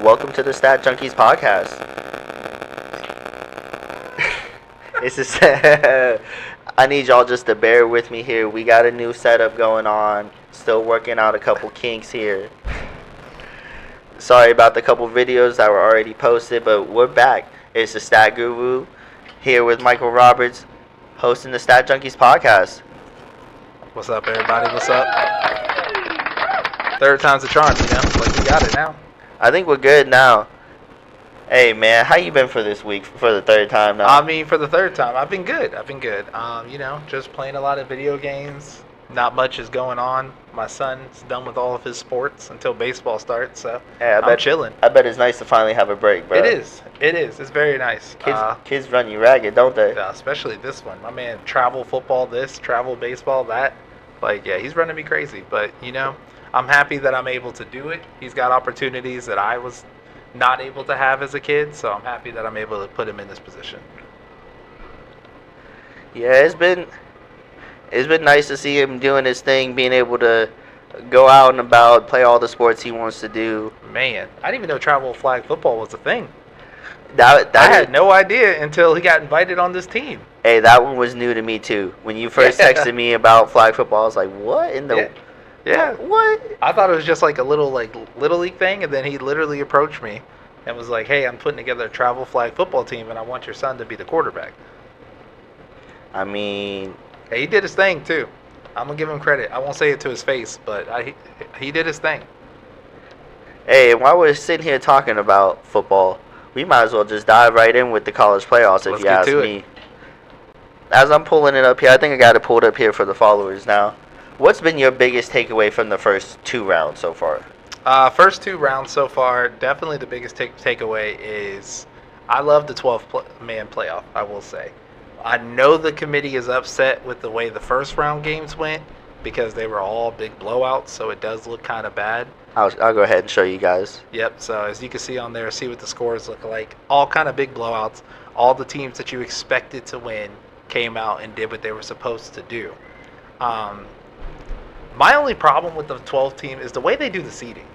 Welcome to the Stat Junkies podcast. This is. I need y'all just to bear with me here. We got a new setup going on. Still working out a couple kinks here. Sorry about the couple videos that were already posted, but we're back. It's the Stat Guru here with Michael Roberts, hosting the Stat Junkies podcast. What's up, everybody? What's up? Third time's a charm, you know? Like, we got it now. I think we're good now. Hey, man, how you been for this week for the third time now? I mean, for the third time, I've been good. Just playing a lot of video games. Not much is going on. My son's done with all of his sports until baseball starts, so I'm chilling. I bet it's nice to finally have a break, bro. It is. It's very nice. Kids run you ragged, don't they? Yeah, especially this one. My man, travel football this, travel baseball that. Like, yeah, he's running me crazy. But, I'm happy that I'm able to do it. He's got opportunities that I was not able to have as a kid, so I'm happy that I'm able to put him in this position. Yeah, it's been nice to see him doing his thing, being able to go out and about, play all the sports he wants to do. Man, I didn't even know travel flag football was a thing. I had no idea until he got invited on this team. Hey, that one was new to me too. When you first texted me about flag football, I was like, what in the... Yeah. What? I thought it was just like a little league thing, and then he literally approached me and was like, "Hey, I'm putting together a travel flag football team, and I want your son to be the quarterback." I mean, hey, he did his thing too. I'm gonna give him credit. I won't say it to his face, but he did his thing. Hey, while we're sitting here talking about football, we might as well just dive right in with the college playoffs, if you ask me. As I'm pulling it up here, I think I got it pulled up here for the followers now. What's been your biggest takeaway from the first two rounds so far? First two rounds so far, definitely the biggest takeaway is I love the 12-man playoff, I will say. I know the committee is upset with the way the first round games went because they were all big blowouts, so it does look kind of bad. I'll go ahead and show you guys. Yep, so as you can see on there, see what the scores look like. All kind of big blowouts. All the teams that you expected to win came out and did what they were supposed to do. My only problem with the 12 team is the way they do the seeding.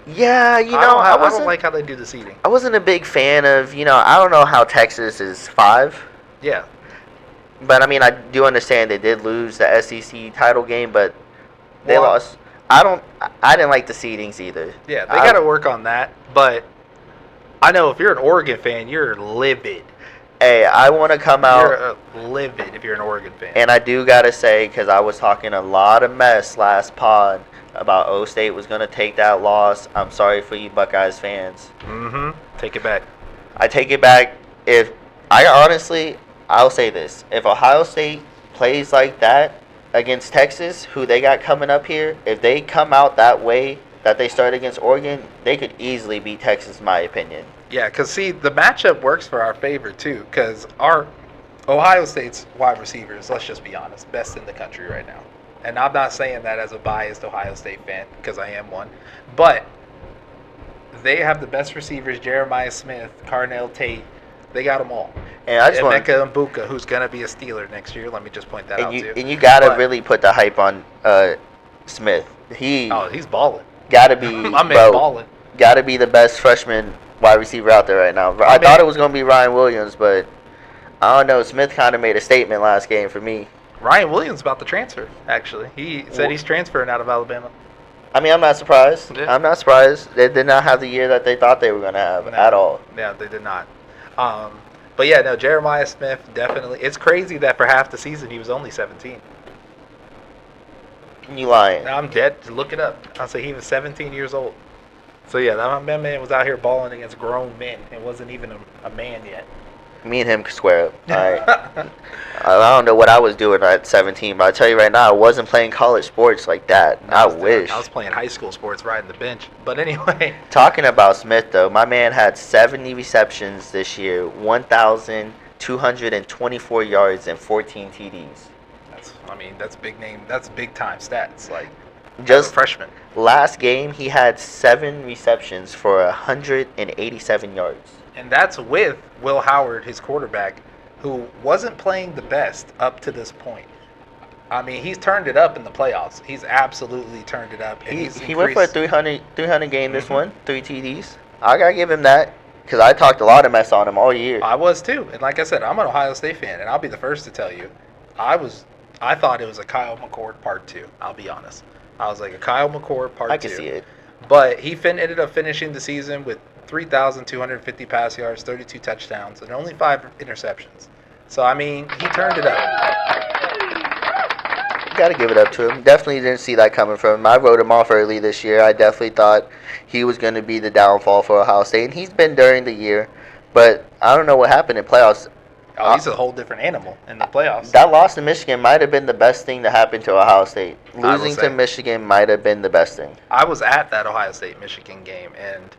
Yeah, I don't like how they do the seeding. I wasn't a big fan of, I don't know how Texas is 5. Yeah. But, I mean, I do understand they did lose the SEC title game, but they lost. I didn't like the seedings either. Yeah, they got to work on that. But I know if you're an Oregon fan, you're livid. Hey, I want to come out. You're livid if you're an Oregon fan. And I do got to say, because I was talking a lot of mess last pod about O State was going to take that loss. I'm sorry for you Buckeyes fans. Take it back. I take it back. I'll say this. If Ohio State plays like that against Texas, who they got coming up here, if they come out that way that they started against Oregon, they could easily beat Texas, in my opinion. Yeah, because, see, the matchup works for our favor, too, because our Ohio State's wide receivers, let's just be honest, best in the country right now. And I'm not saying that as a biased Ohio State fan, because I am one, but they have the best receivers, Jeremiah Smith, Carnell Tate. They got them all. And Emeka Mbuka, who's going to be a Steeler next year. Let me just point that out, too. And you got to really put the hype on Smith. He's balling. Got to be My man balling. Got to be the best freshman wide receiver out there right now. I thought it was going to be Ryan Williams, but I don't know. Smith kind of made a statement last game for me. Ryan Williams about to transfer, actually. He said he's transferring out of Alabama. I mean, I'm not surprised. Yeah. I'm not surprised. They did not have the year that they thought they were going to have at all. Yeah, they did not. But yeah, no, Jeremiah Smith, definitely. It's crazy that for half the season he was only 17. You lying. I'm dead. Look it up. I'll say he was 17 years old. So yeah, that man was out here balling against grown men and wasn't even a man yet. Me and him could square up. All right. I don't know what I was doing at 17, but I tell you right now, I wasn't playing college sports like that. I wish. I was playing high school sports riding the bench. But anyway. Talking about Smith, though, my man had 70 receptions this year, 1,224 yards, and 14 TDs. That's big name. That's big time stats. Like, just a freshman. Last game, he had 7 receptions for 187 yards. And that's with Will Howard, his quarterback, who wasn't playing the best up to this point. I mean, he's turned it up in the playoffs. He's absolutely turned it up. And he went for a 300 game this one, 3 TDs. I gotta give him that because I talked a lot of mess on him all year. I was too, and like I said, I'm an Ohio State fan, and I'll be the first to tell you, I was, I thought it was a Kyle McCord part two. I'll be honest, I was like a Kyle McCord part I two. can see it. But he ended up finishing the season with 3,250 pass yards, 32 touchdowns, and only 5 interceptions. So I mean, he turned it up. Got to give it up to him. Definitely didn't see that coming from him. I wrote him off early this year. I definitely thought he was going to be the downfall for Ohio State, and he's been during the year. But I don't know what happened in playoffs. Oh, he's a whole different animal in the playoffs. That loss to Michigan might have been the best thing to happen to Ohio State. I will Losing to say. Michigan might have been the best thing. I was at that Ohio State Michigan game, and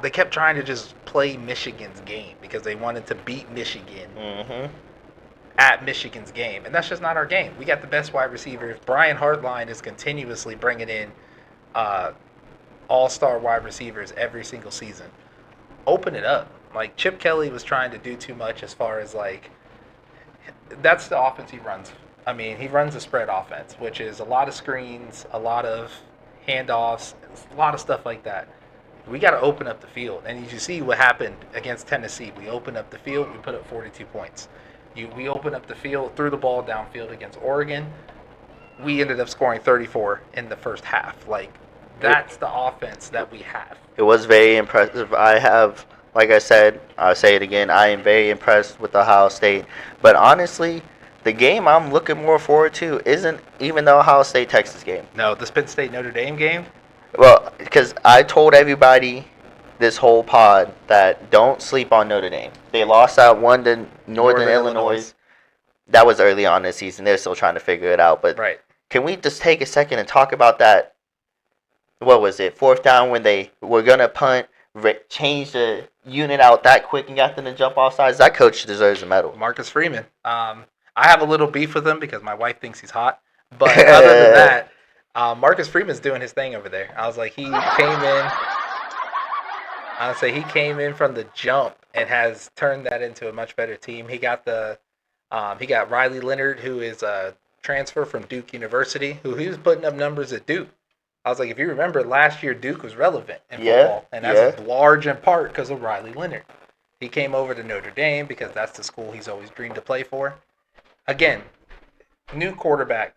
they kept trying to just play Michigan's game because they wanted to beat Michigan at Michigan's game, and that's just not our game. We got the best wide receivers. Brian Hartline is continuously bringing in all-star wide receivers every single season. Open it up. Like, Chip Kelly was trying to do too much as far as, like, that's the offense he runs. I mean, he runs a spread offense, which is a lot of screens, a lot of handoffs, a lot of stuff like that. We got to open up the field. And you see what happened against Tennessee. We opened up the field, we put up 42 points. We opened up the field, threw the ball downfield against Oregon. We ended up scoring 34 in the first half. Like, that's the offense that we have. It was very impressive. Like I said, I'll say it again, I am very impressed with Ohio State. But honestly, the game I'm looking more forward to isn't even the Ohio State-Texas game. No, the Penn State-Notre Dame game? Well, because I told everybody this whole pod that don't sleep on Notre Dame. They lost that one to Northern Illinois. That was early on this season. They're still trying to figure it out. But right. Can we just take a second and talk about that? What was it? Fourth down when they were going to punt, change the unit out that quick and got them to jump off sides. That coach deserves a medal. Marcus Freeman. I have a little beef with him because my wife thinks he's hot. But other than that, Marcus Freeman's doing his thing over there. I was like, he came in from the jump and has turned that into a much better team. He got Riley Leonard, who is a transfer from Duke University, who he was putting up numbers at Duke. I was like, if you remember, last year Duke was relevant in football, and that's large in part because of Riley Leonard. He came over to Notre Dame because that's the school he's always dreamed to play for. Again, new quarterback.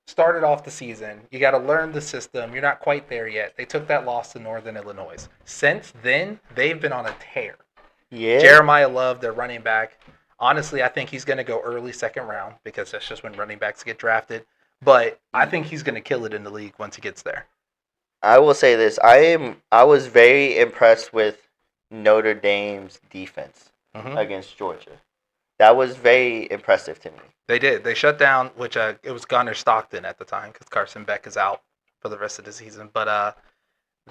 Started off the season. You got to learn the system. You're not quite there yet. They took that loss to Northern Illinois. Since then, they've been on a tear. Yeah. Jeremiah Love, their running back. Honestly, I think he's going to go early second round because that's just when running backs get drafted. But I think he's going to kill it in the league once he gets there. I will say this. I was very impressed with Notre Dame's defense against Georgia. That was very impressive to me. They did. They shut down, which it was Gunnar Stockton at the time because Carson Beck is out for the rest of the season. But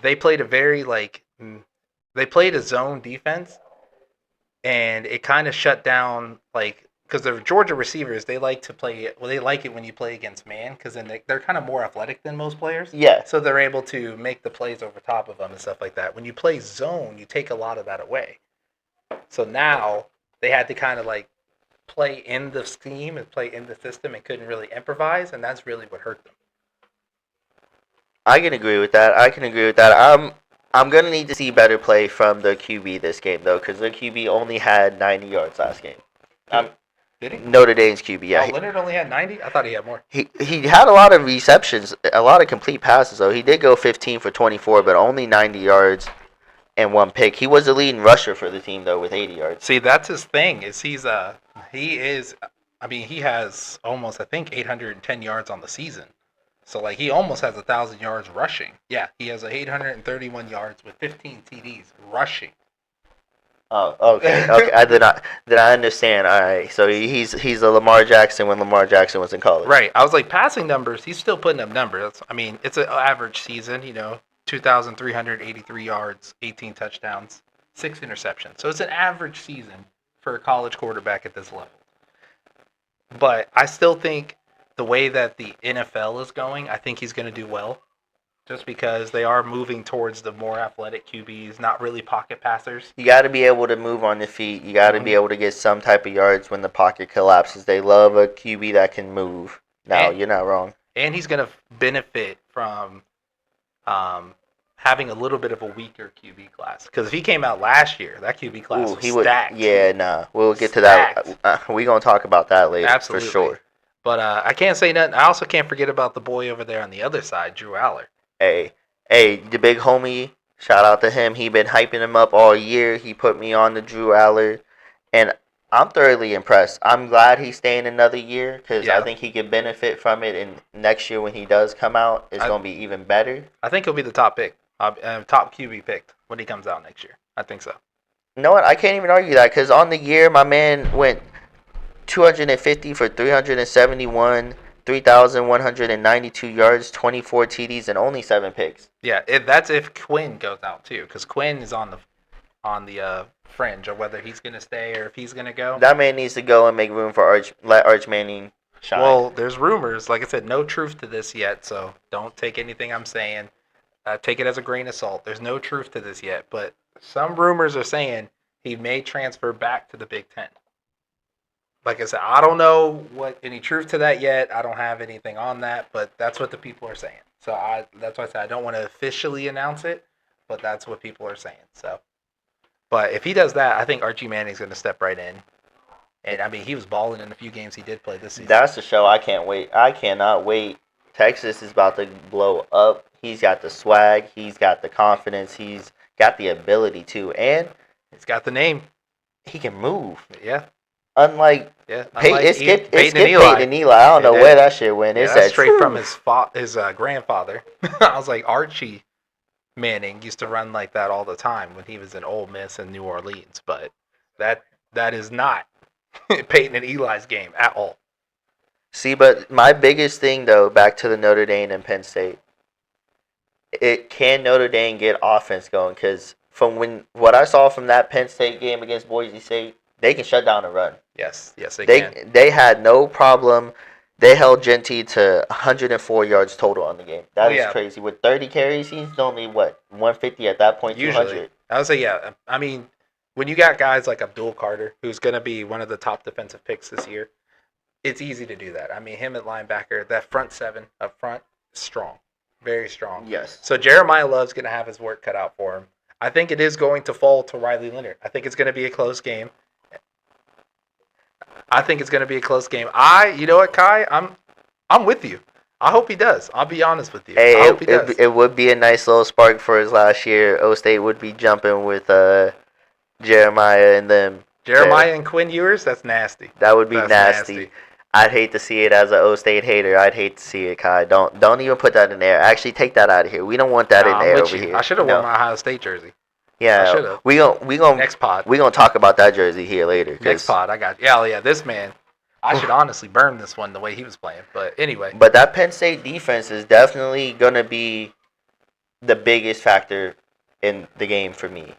they played they played a zone defense, and it kind of shut down because the Georgia receivers, they like to play. Well, they like it when you play against man because then they're kind of more athletic than most players. Yeah. So they're able to make the plays over top of them and stuff like that. When you play zone, you take a lot of that away. So now they had to kind of play in the scheme and play in the system and couldn't really improvise, and that's really what hurt them. I can agree with that. I'm going to need to see better play from the QB this game, though, because the QB only had 90 yards last game. Did he? Notre Dame's QB, yeah. Oh, Leonard only had 90? I thought he had more. He had a lot of receptions, a lot of complete passes, though. He did go 15 for 24, but only 90 yards and one pick. He was the leading rusher for the team, though, with 80 yards. See, that's his thing. He has almost, I think, 810 yards on the season. So, he almost has 1,000 yards rushing. Yeah, he has 831 yards with 15 TDs rushing. Oh, okay. Did I understand? All right. So he's a Lamar Jackson when Lamar Jackson was in college. Right. I was like, passing numbers, he's still putting up numbers. It's an average season, 2,383 yards, 18 touchdowns, 6 interceptions. So it's an average season for a college quarterback at this level. But I still think the way that the NFL is going, I think he's going to do well. Just because they are moving towards the more athletic QBs, not really pocket passers. You got to be able to move on your feet. You got to be able to get some type of yards when the pocket collapses. They love a QB that can move. Now, you're not wrong. And he's going to benefit from having a little bit of a weaker QB class. Because if he came out last year, that QB class Ooh, was he would. stacked. Yeah, nah. We'll get to Stacked. that. We gonna talk about that later Absolutely. for sure. But I can't say nothing. I also can't forget about the boy over there on the other side, Drew Aller. Hey, the big homie. Shout out to him. He been hyping him up all year. He put me on the Drew Aller, and I'm thoroughly impressed. I'm glad he's staying another year because I Yeah. think he could benefit from it. And next year when he does come out, it's gonna be even better. I think he'll be the top pick, top QB picked when he comes out next year. I think so. You know what? I can't even argue that because on the year, my man went 250 for 371, 3,192 yards, 24 TDs, and only 7 picks. Yeah, that's if Quinn goes out too, because Quinn is on the fringe of whether he's gonna stay or if he's gonna go. That man needs to go and make room for let Arch Manning shine. Well, there's rumors. Like I said, no truth to this yet, so don't take anything I'm saying. Take it as a grain of salt. There's no truth to this yet, but some rumors are saying he may transfer back to the Big Ten. Like I said, I don't know what any truth to that yet. I don't have anything on that, but that's what the people are saying. So that's why I said I don't want to officially announce it, but that's what people are saying. So, but if he does that, I think Archie Manning's going to step right in. And I mean, he was balling in a few games he did play this season. That's the show. I can't wait. I cannot wait. Texas is about to blow up. He's got the swag. He's got the confidence. He's got the ability to, and he's got the name. He can move. Yeah. Unlike It skipped Peyton and Eli. I don't know where that shit went. Yeah, It that's said straight from his grandfather. I was like, Archie Manning used to run like that all the time when he was in Ole Miss and New Orleans, but that is not Peyton and Eli's game at all. See, but my biggest thing though, back to the Notre Dame and Penn State, can Notre Dame get offense going? Because from what I saw from that Penn State game against Boise State, they can shut down a run. Yes, they can. They had no problem. They held Genty to 104 yards total on the game. That is crazy. With 30 carries, he's only, 150 at that point, Usually. 200. I would say, yeah. I mean, when you got guys like Abdul Carter, who's going to be one of the top defensive picks this year, it's easy to do that. I mean, him at linebacker, that front seven up front, strong. Very strong. Yes. So Jeremiah Love's going to have his work cut out for him. I think it is going to fall to Riley Leonard. I think it's going to be a close game. You know what, Kai? I'm with you. I hope he does. I'll be honest with you. Hey, I hope he does. It would be a nice little spark for his last year. O-State would be jumping with Jeremiah and them. Jeremiah and Quinn Ewers? That's nasty. That would be nasty. I'd hate to see it as an O-State hater. I'd hate to see it, Kai. Don't even put that in there. Actually, take that out of here. We don't want that in there over here. I should have worn my Ohio State jersey. Yeah, we gon' next pod. We gonna talk about that jersey here later. Next pod, I got yeah. This man, I should honestly burn this one the way he was playing. But anyway. But that Penn State defense is definitely gonna be the biggest factor in the game for me.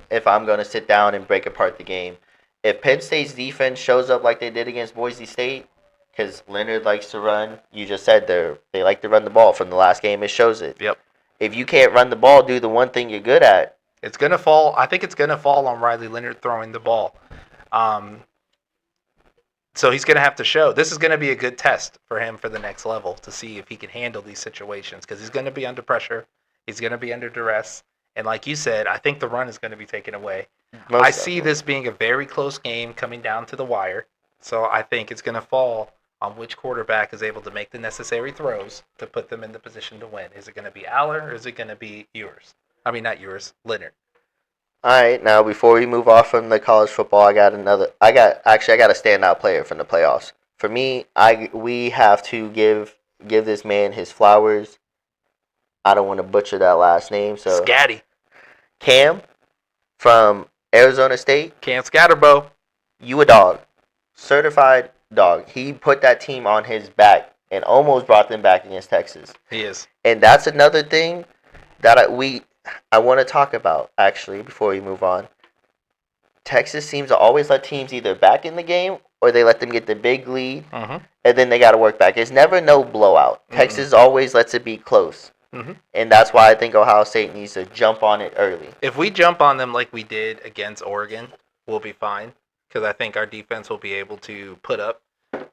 If I'm gonna sit down and break apart the game, if Penn State's defense shows up like they did against Boise State, because Leonard likes to run. You just said they like to run the ball. From the last game, it shows it. Yep. If you can't run the ball, do the one thing you're good at. It's going to fall. I think it's going to fall on Riley Leonard throwing the ball. So he's going to have to show. This is going to be a good test for him for the next level to see if he can handle these situations because he's going to be under pressure. He's going to be under duress. And like you said, I think the run is going to be taken away. I see this being a very close game coming down to the wire. So I think it's going to fall on which quarterback is able to make the necessary throws to put them in the position to win. Is it going to be Aller or is it going to be Ewers? I mean, not yours, Leonard. All right, now before we move off from the college football, I got a standout player from the playoffs. For me, we have to give this man his flowers. I don't want to butcher that last name, so Scatty. Cam from Arizona State. Cam Scatterbo. You a dog. Certified dog. He put that team on his back and almost brought them back against Texas. He is. And that's another thing that I want to talk about, actually, before we move on. Texas seems to always let teams either back in the game or they let them get the big lead, and then they got to work back. It's never no blowout. Texas always lets it be close. And that's why I think Ohio State needs to jump on it early. If we jump on them like we did against Oregon, we'll be fine because I think our defense will be able to put up.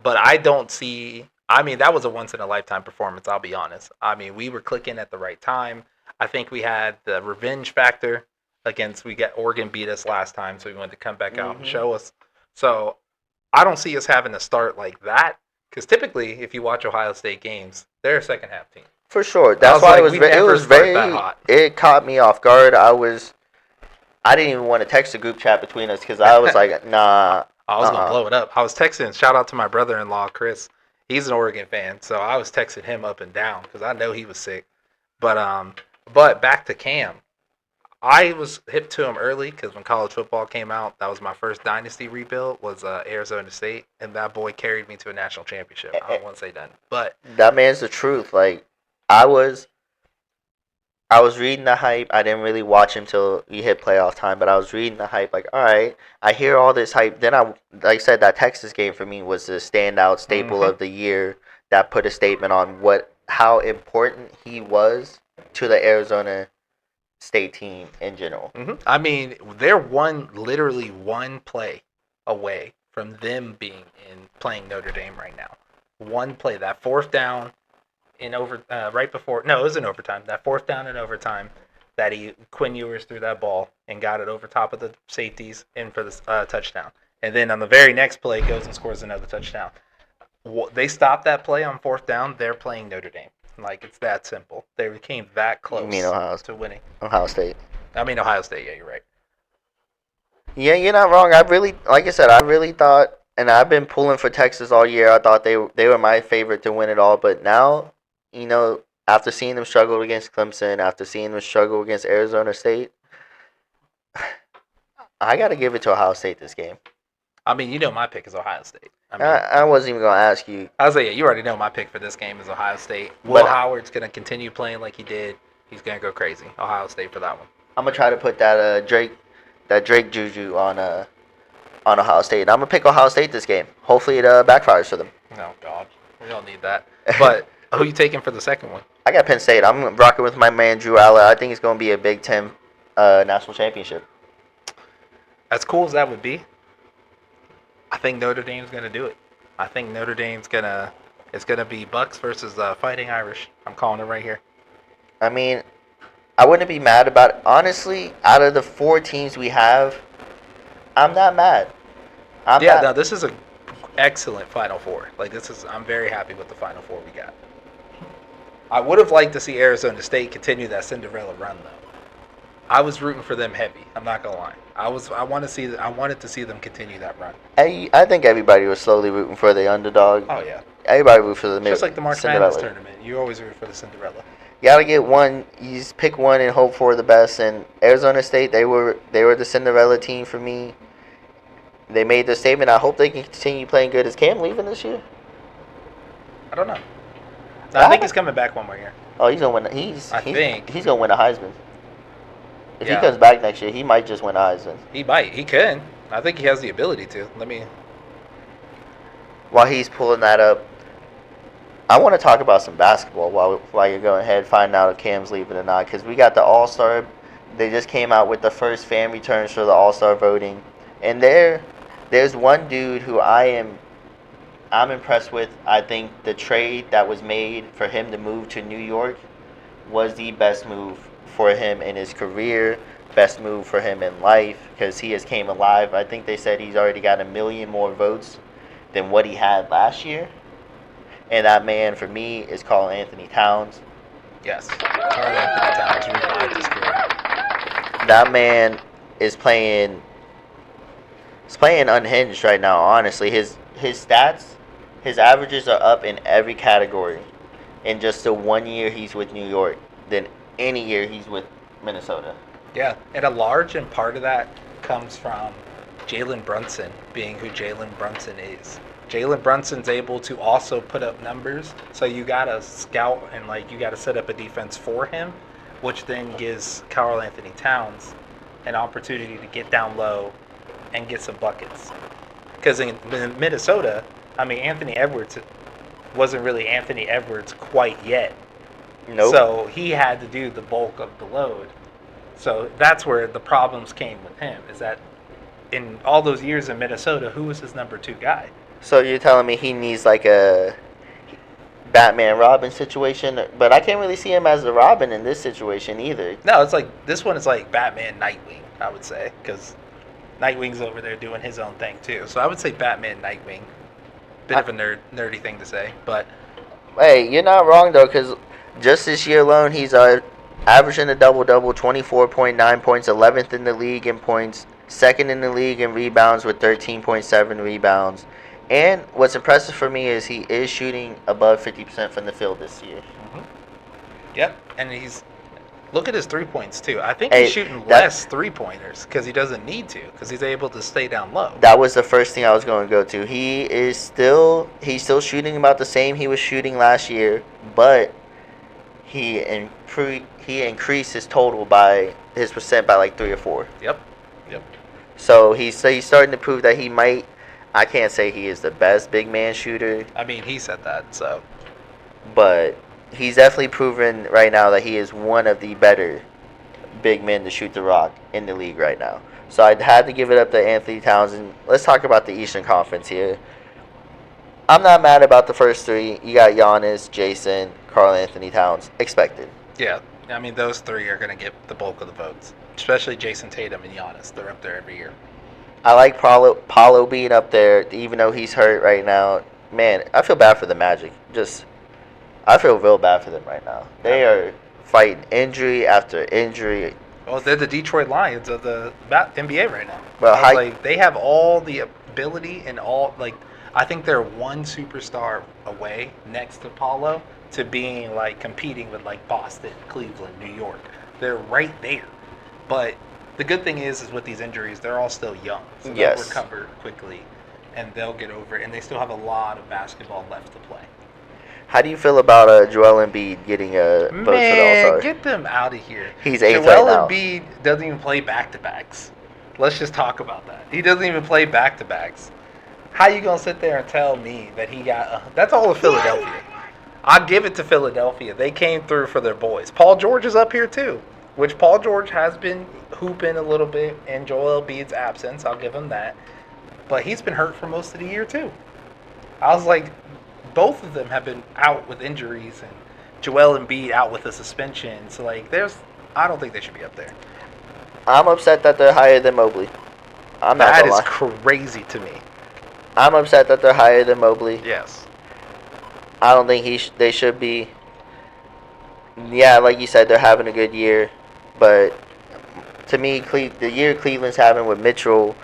But I don't see – I mean, that was a once-in-a-lifetime performance, I'll be honest. I mean, we were clicking at the right time. I think we had the revenge factor Oregon beat us last time, so we wanted to come back out and show us. So I don't see us having to start like that because typically, if you watch Ohio State games, they're a second half team. For sure. That's why it was very. It caught me off guard. I didn't even want to text the group chat between us because I was like, nah. I was gonna blow it up. I was texting. Shout out to my brother-in-law Chris. He's an Oregon fan, so I was texting him up and down because I know he was sick. But back to Cam. I was hip to him early because when college football came out, that was my first dynasty rebuild. Was Arizona State, and that boy carried me to a national championship. I don't want to say that, but that man's the truth. Like I was reading the hype. I didn't really watch him till he hit playoff time, but I was reading the hype. Like, all right, I hear all this hype. Then like I said, that Texas game for me was the standout staple of the year. That put a statement on how important he was to the Arizona State team in general. I mean, they're literally one play away from them being playing Notre Dame right now. One play, that fourth down in right before, no, it was in overtime. That fourth down in overtime that Quinn Ewers threw that ball and got it over top of the safeties in for the touchdown. And then on the very next play, goes and scores another touchdown. They stopped that play on fourth down. They're playing Notre Dame. Like, it's that simple. They came that close to winning. Ohio State. I mean, Ohio State, yeah, you're right. Yeah, you're not wrong. Like I said, I really thought, and I've been pulling for Texas all year. I thought they were my favorite to win it all. But now, after seeing them struggle against Clemson, after seeing them struggle against Arizona State, I got to give it to Ohio State this game. I mean, my pick is Ohio State. I wasn't even going to ask you. I was like, yeah, you already know my pick for this game is Ohio State. Will Howard's going to continue playing like he did. He's going to go crazy. Ohio State for that one. I'm going to try to put that Drake juju on Ohio State. And I'm going to pick Ohio State this game. Hopefully it backfires for them. Oh, God. We don't need that. But who are you taking for the second one? I got Penn State. I'm rocking with my man Drew Allen. I think it's going to be a Big Ten national championship. As cool as that would be, I think Notre Dame's going to do it. I think Notre Dame's it's going to be Bucks versus Fighting Irish. I'm calling it right here. I mean, I wouldn't be mad about it. Honestly, out of the 4 teams we have, I'm not mad. No, this is an excellent Final Four. I'm very happy with the Final Four we got. I would have liked to see Arizona State continue that Cinderella run, though. I was rooting for them heavy. I'm not gonna lie. I wanted to see them continue that run. I think everybody was slowly rooting for the underdog. Oh yeah. Everybody rooted for the just like the March Madness tournament. You always root for the Cinderella. You gotta get one. You just pick one and hope for the best. And Arizona State, they were the Cinderella team for me. They made the statement. I hope they can continue playing good. Is Cam leaving this year? I don't know. I think he's coming back one more year. Oh, he's gonna win. He's gonna win a Heisman. If he comes back next year, he might just win a Heisman. He might. He could. I think he has the ability to. While he's pulling that up, I want to talk about some basketball while you're going ahead, finding out if Cam's leaving or not. Because we got the All-Star. They just came out with the first fan returns for the All-Star voting. And there's one dude who I'm impressed with. I think the trade that was made for him to move to New York was the best move for him in his career, best move for him in life, because he has came alive. I think they said he's already got 1 million more votes than what he had last year. And that man, for me, is Karl Anthony Towns. Yes. Karl Anthony Towns revived his career. That man is playing unhinged right now, honestly. His stats, his averages are up in every category in just the 1 year he's with New York than any year he's with Minnesota. Yeah, and a large part of that comes from Jalen Brunson being who Jalen Brunson is. Jalen Brunson's able to also put up numbers, so you gotta scout and you gotta set up a defense for him, which then gives Karl Anthony Towns an opportunity to get down low and get some buckets. Because in Minnesota, Anthony Edwards wasn't really Anthony Edwards quite yet. Nope. So he had to do the bulk of the load. So that's where the problems came with him, is that in all those years in Minnesota, who was his number 2 guy? So you're telling me he needs Batman Robin situation, but I can't really see him as the Robin in this situation either. No, it's like this one is like Batman Nightwing, I would say, because Nightwing's over there doing his own thing too. So I would say Batman Nightwing. Bit of a nerdy thing to say, but Hey, you're not wrong though, because just this year alone, he's averaging a double-double, 24.9 points, 11th in the league in points, second in the league in rebounds with 13.7 rebounds. And what's impressive for me is he is shooting above 50% from the field this year. Yep, and he's look at his 3 points too. I think Hey, he's shooting less 3-pointers because he doesn't need to, because he's able to stay down low. That was the first thing I was going to go to. He's still shooting about the same he was shooting last year, but he increased his total by his percent by like 3 or 4. Yep. So he's starting to prove that he might. I can't say he is the best big man shooter, I mean, he said that, so but he's definitely proven right now that he is one of the better big men to shoot the rock in the league right now. So I had to give it up to Anthony Townsend. Let's talk about the Eastern Conference here. I'm not mad about the first three. You got Giannis, Jason, Karl Anthony Towns. Expected. yeah. I mean, those three are going to get the bulk of the votes, especially Jason Tatum and Giannis. They're up there every year. I like Paulo being up there, even though he's hurt right now. Man, I feel bad for the Magic. I feel real bad for them right now. They are fighting injury after injury. Well, they're the Detroit Lions of the NBA right now. Well, like they have all the ability and all like I think they're one superstar away next to Paulo to being like competing with like Boston, Cleveland, New York. They're right there. But the good thing is with these injuries, they're all still young, so they'll recover quickly and they'll get over it. And they still have a lot of basketball left to play. How do you feel about Joel Embiid getting a vote for the All-Star? Get them out of here. He's 8th Joel right now. Embiid doesn't even play back-to-backs. Let's just talk about that. He doesn't even play back-to-backs. How you going to sit there and tell me that he got... that's all of Philadelphia. I'll give it to Philadelphia. They came through for their boys. Paul George is up here too, which Paul George has been hooping a little bit in Joel Embiid's absence. I'll give him that. But he's been hurt for most of the year too. I was like... both of them have been out with injuries, and Joel Embiid out with a suspension. So, like, I don't think they should be up there. I'm upset that they're higher than Mobley. I'm not That gonna is lie. crazy to me. I'm upset that they're higher than Mobley. Yes. I don't think they should be. Yeah, like you said, they're having a good year, but to me, the year Cleveland's having with Mitchell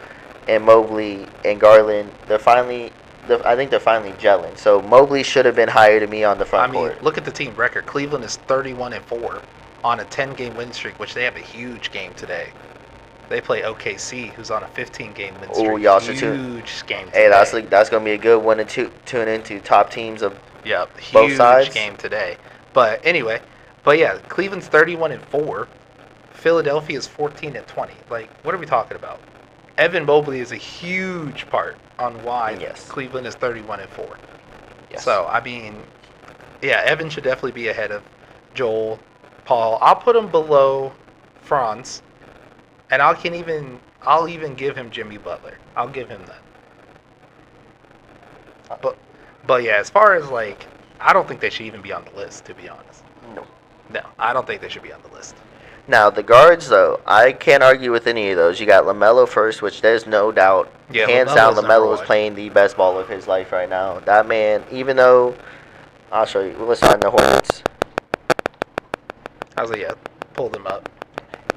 and Mobley and Garland, I think they're finally gelling. So Mobley should have been higher to me on the front court. Look at the team record. Cleveland is 31-4 on a 10-game win streak, which they have a huge game today. They play OKC, who's on a 15-game win streak. Ooh, y'all should huge game today. Hey, that's gonna be a good one to tune into. Top teams of both sides. Huge game today. But anyway, yeah, Cleveland's 31-4. Philadelphia is 14-20. Like, what are we talking about? Evan Mobley is a huge part on why Cleveland is 31-4. Yes. So, I mean, yeah, Evan should definitely be ahead of Joel, Paul. I'll put him below Franz, and I'll even give him Jimmy Butler. I'll give him that. But yeah, as far as like, I don't think they should even be on the list, to be honest. No, I don't think they should be on the list. Now, the guards, though, I can't argue with any of those. You got LaMelo first, which there's no doubt. Yeah, hands down, LaMelo's LaMelo is #1. playing the best ball of his life right now. That man, even though, I'll show you. Let's find the Hornets. I was like, yeah, pull them up.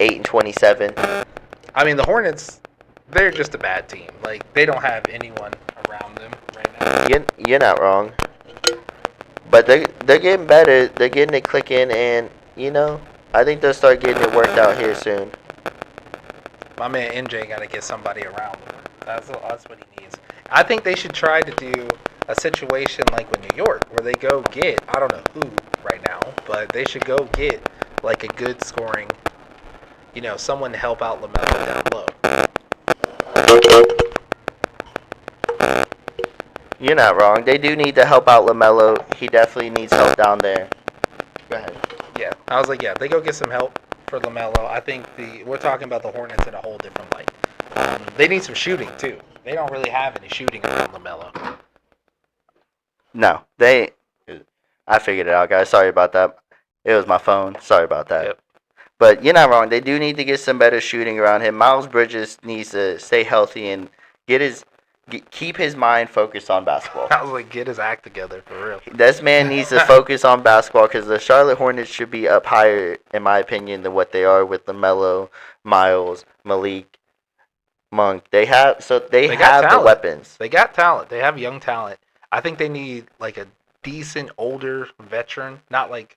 8-27. I mean, the Hornets, they're just a bad team. Like, they don't have anyone around them right now. You're not wrong. But they're getting better. They're getting it clicking, and, I think they'll start getting it worked out here soon. My man NJ got to get somebody around him. That's what he needs. I think they should try to do a situation like with New York, where they go get, I don't know who right now, but they should go get like a good scoring, someone to help out LaMelo down low. You're not wrong. They do need to help out LaMelo. He definitely needs help down there. Go ahead. Yeah, I was like, yeah, they go get some help for LaMelo. I think we're talking about the Hornets in a whole different light. They need some shooting too. They don't really have any shooting around LaMelo. No, I figured it out, guys. Sorry about that. It was my phone. Sorry about that. Yep. But you're not wrong. They do need to get some better shooting around him. Miles Bridges needs to stay healthy and keep his mind focused on basketball. I was like, get his act together for real. This man needs to focus on basketball because the Charlotte Hornets should be up higher, in my opinion, than what they are with LaMelo, Miles, Malik, Monk. They have They got have the talent. weapons. They got talent. They have young talent. I think they need like a decent older veteran, not like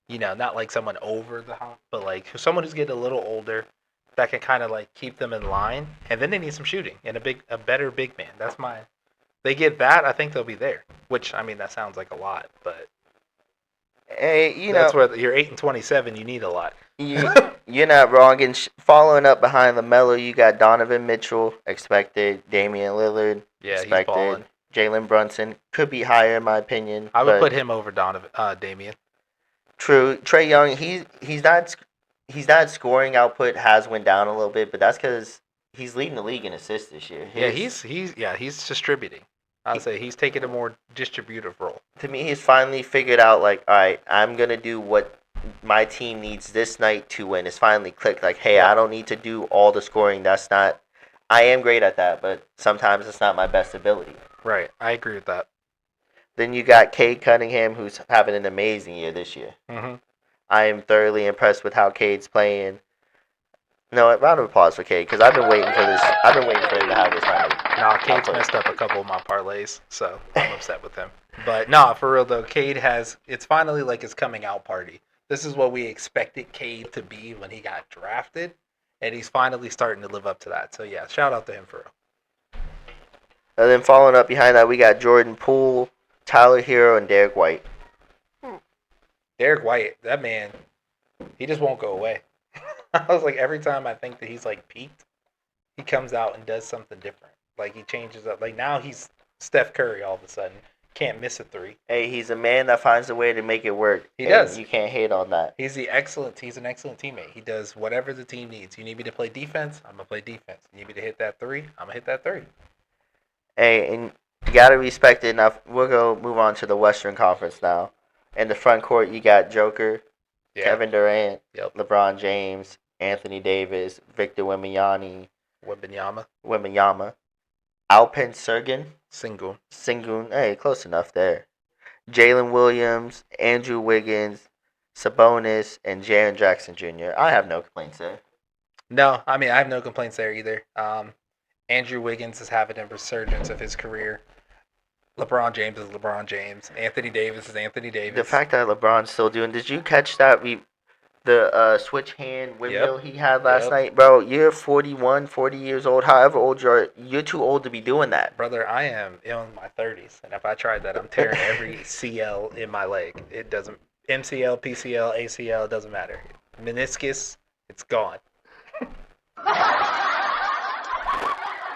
not like someone over the hump, but like someone who's getting a little older that can kind of like keep them in line. And then they need some shooting and a better big man. That's my. They get that, I think they'll be there. Which I mean, that sounds like a lot, but Hey, that's where you're 8-27. You need a lot. you're not wrong. And following up behind LaMelo, you got Donovan Mitchell expected, Damian Lillard Yeah, he's expected, balling. Jalen Brunson could be higher in my opinion. I would but put him over Damian. True, Trey Young. He's not scoring output has went down a little bit, but that's because he's leading the league in assists this year. Yeah, he's distributing. I would say he's taking a more distributive role. To me, he's finally figured out like, all right, I'm gonna do what my team needs this night to win. It's finally clicked. Like, hey, I don't need to do all the scoring. That's not. I am great at that, but sometimes it's not my best ability. Right, I agree with that. Then you got Cade Cunningham, who's having an amazing year this year. Mm-hmm. I am thoroughly impressed with how Cade's playing. No, a round of applause for Cade because I've been waiting for this. I've been waiting for him to have this kind of. Nah, Cade's messed up a couple of my parlays, so I'm upset with him. But nah, for real though, Cade it's finally like his coming out party. This is what we expected Cade to be when he got drafted, and he's finally starting to live up to that. So yeah, shout out to him for real. And then following up behind that, we got Jordan Poole, Tyler Hero, and Derek White. Derek White, that man, he just won't go away. I was like, every time I think that he's like peaked, he comes out and does something different. Like he changes up. Like now he's Steph Curry all of a sudden. Can't miss a three. Hey, he's a man that finds a way to make it work. He does. You can't hate on that. He's an excellent teammate. He does whatever the team needs. You need me to play defense? I'm gonna play defense. You need me to hit that three? I'm gonna hit that three. Hey, and you gotta respect it. Now we'll go move on to the Western Conference now. In the front court, you got Joker, Kevin Durant, LeBron James, Anthony Davis, Victor Wembanyama, Alpen Sengun. Hey, close enough there. Jalen Williams, Andrew Wiggins, Sabonis, and Jaren Jackson Jr. I have no complaints there. No, I mean I have no complaints there either. Andrew Wiggins is having a resurgence of his career. LeBron James is LeBron James. Anthony Davis is Anthony Davis. The fact that LeBron's still doing. Did you catch that? The switch hand windmill he had last night, bro. You're 41, 40 years old. However old you are, you're too old to be doing that, brother. I am in my 30s, and if I tried that, I'm tearing every CL in my leg. It doesn't MCL, PCL, ACL, it doesn't matter. Meniscus, it's gone.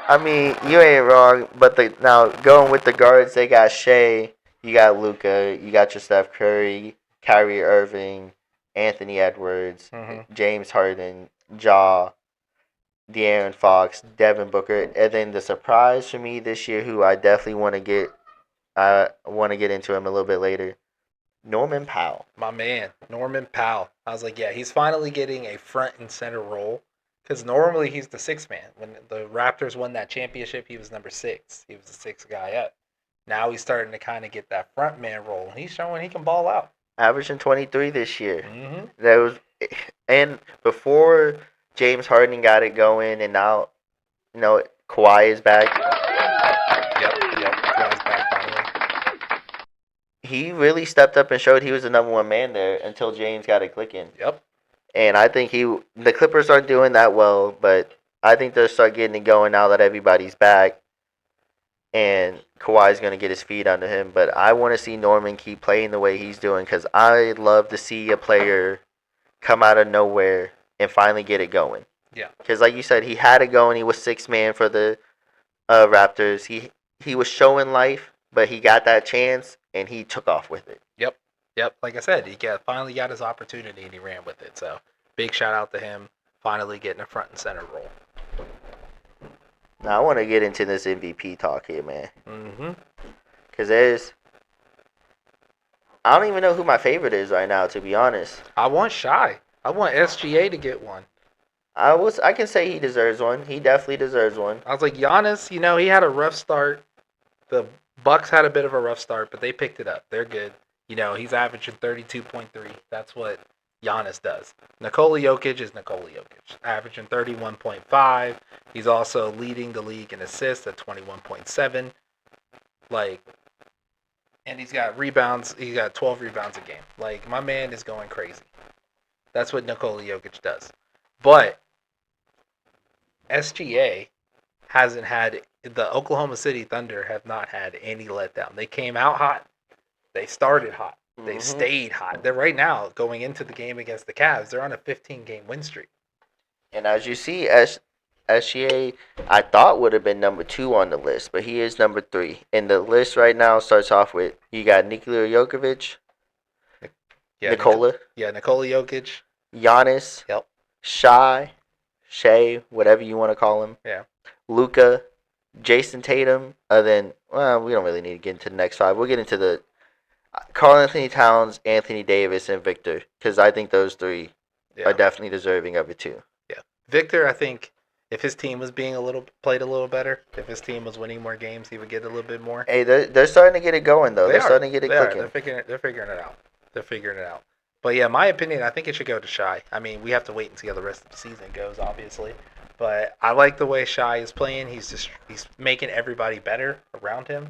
I mean, you ain't wrong, but now going with the guards, they got Shea, you got Luka, you got your Steph Curry, Kyrie Irving, Anthony Edwards, James Harden, Ja, De'Aaron Fox, Devin Booker, and then the surprise for me this year, who I definitely want to get into him a little bit later, Norman Powell. My man, Norman Powell. I was like, yeah, he's finally getting a front and center role. Because normally he's the sixth man. When the Raptors won that championship, he was number 6. He was the sixth guy up. Now he's starting to kind of get that front man role. He's showing he can ball out. Averaging 23 this year. And before James Harden got it going, and now, Kawhi is back. Yep, Kawhi's back finally. He really stepped up and showed he was the number one man there until James got it clicking. Yep. And I think the Clippers aren't doing that well, but I think they'll start getting it going now that everybody's back. And Kawhi's going to get his feet under him. But I want to see Norman keep playing the way he's doing because I love to see a player come out of nowhere and finally get it going. Yeah. Because like you said, he had it going. He was sixth man for the Raptors. He was showing life, but he got that chance, and he took off with it. Yep, like I said, he finally got his opportunity and he ran with it. So, big shout out to him finally getting a front and center role. Now, I want to get into this MVP talk here, man. Mm-hmm. Because I don't even know who my favorite is right now, to be honest. I want Shy. I want SGA to get one. I can say he deserves one. He definitely deserves one. I was like, Giannis, he had a rough start. The Bucks had a bit of a rough start, but they picked it up. They're good. He's averaging 32.3. That's what Giannis does. Nikola Jokic is Nikola Jokic, averaging 31.5. He's also leading the league in assists at 21.7. And he's got rebounds. He's got 12 rebounds a game. My man is going crazy. That's what Nikola Jokic does. But SGA hasn't had, the Oklahoma City Thunder have not had any letdown. They came out hot. They started hot. They stayed hot. They're right now going into the game against the Cavs. They're on a 15-game win streak. And as you see, SGA, I thought would have been number 2 on the list, but he is number 3. And the list right now starts off with, you got Nikola Jokic, Nikola Jokic, Giannis, yep, Shea, whatever you want to call him, yeah, Luka, Jason Tatum, we don't really need to get into the next 5. We'll get into the Karl Anthony Towns, Anthony Davis, and Victor, because I think those 3 are definitely deserving of it too. Yeah, Victor, I think if his team was played a little better, if his team was winning more games, he would get a little bit more. Hey, they're starting to get it going though. They're starting to get it clicking. They're figuring it out. But yeah, my opinion, I think it should go to Shai. I mean, we have to wait and see how the rest of the season goes, obviously. But I like the way Shai is playing. He's making everybody better around him.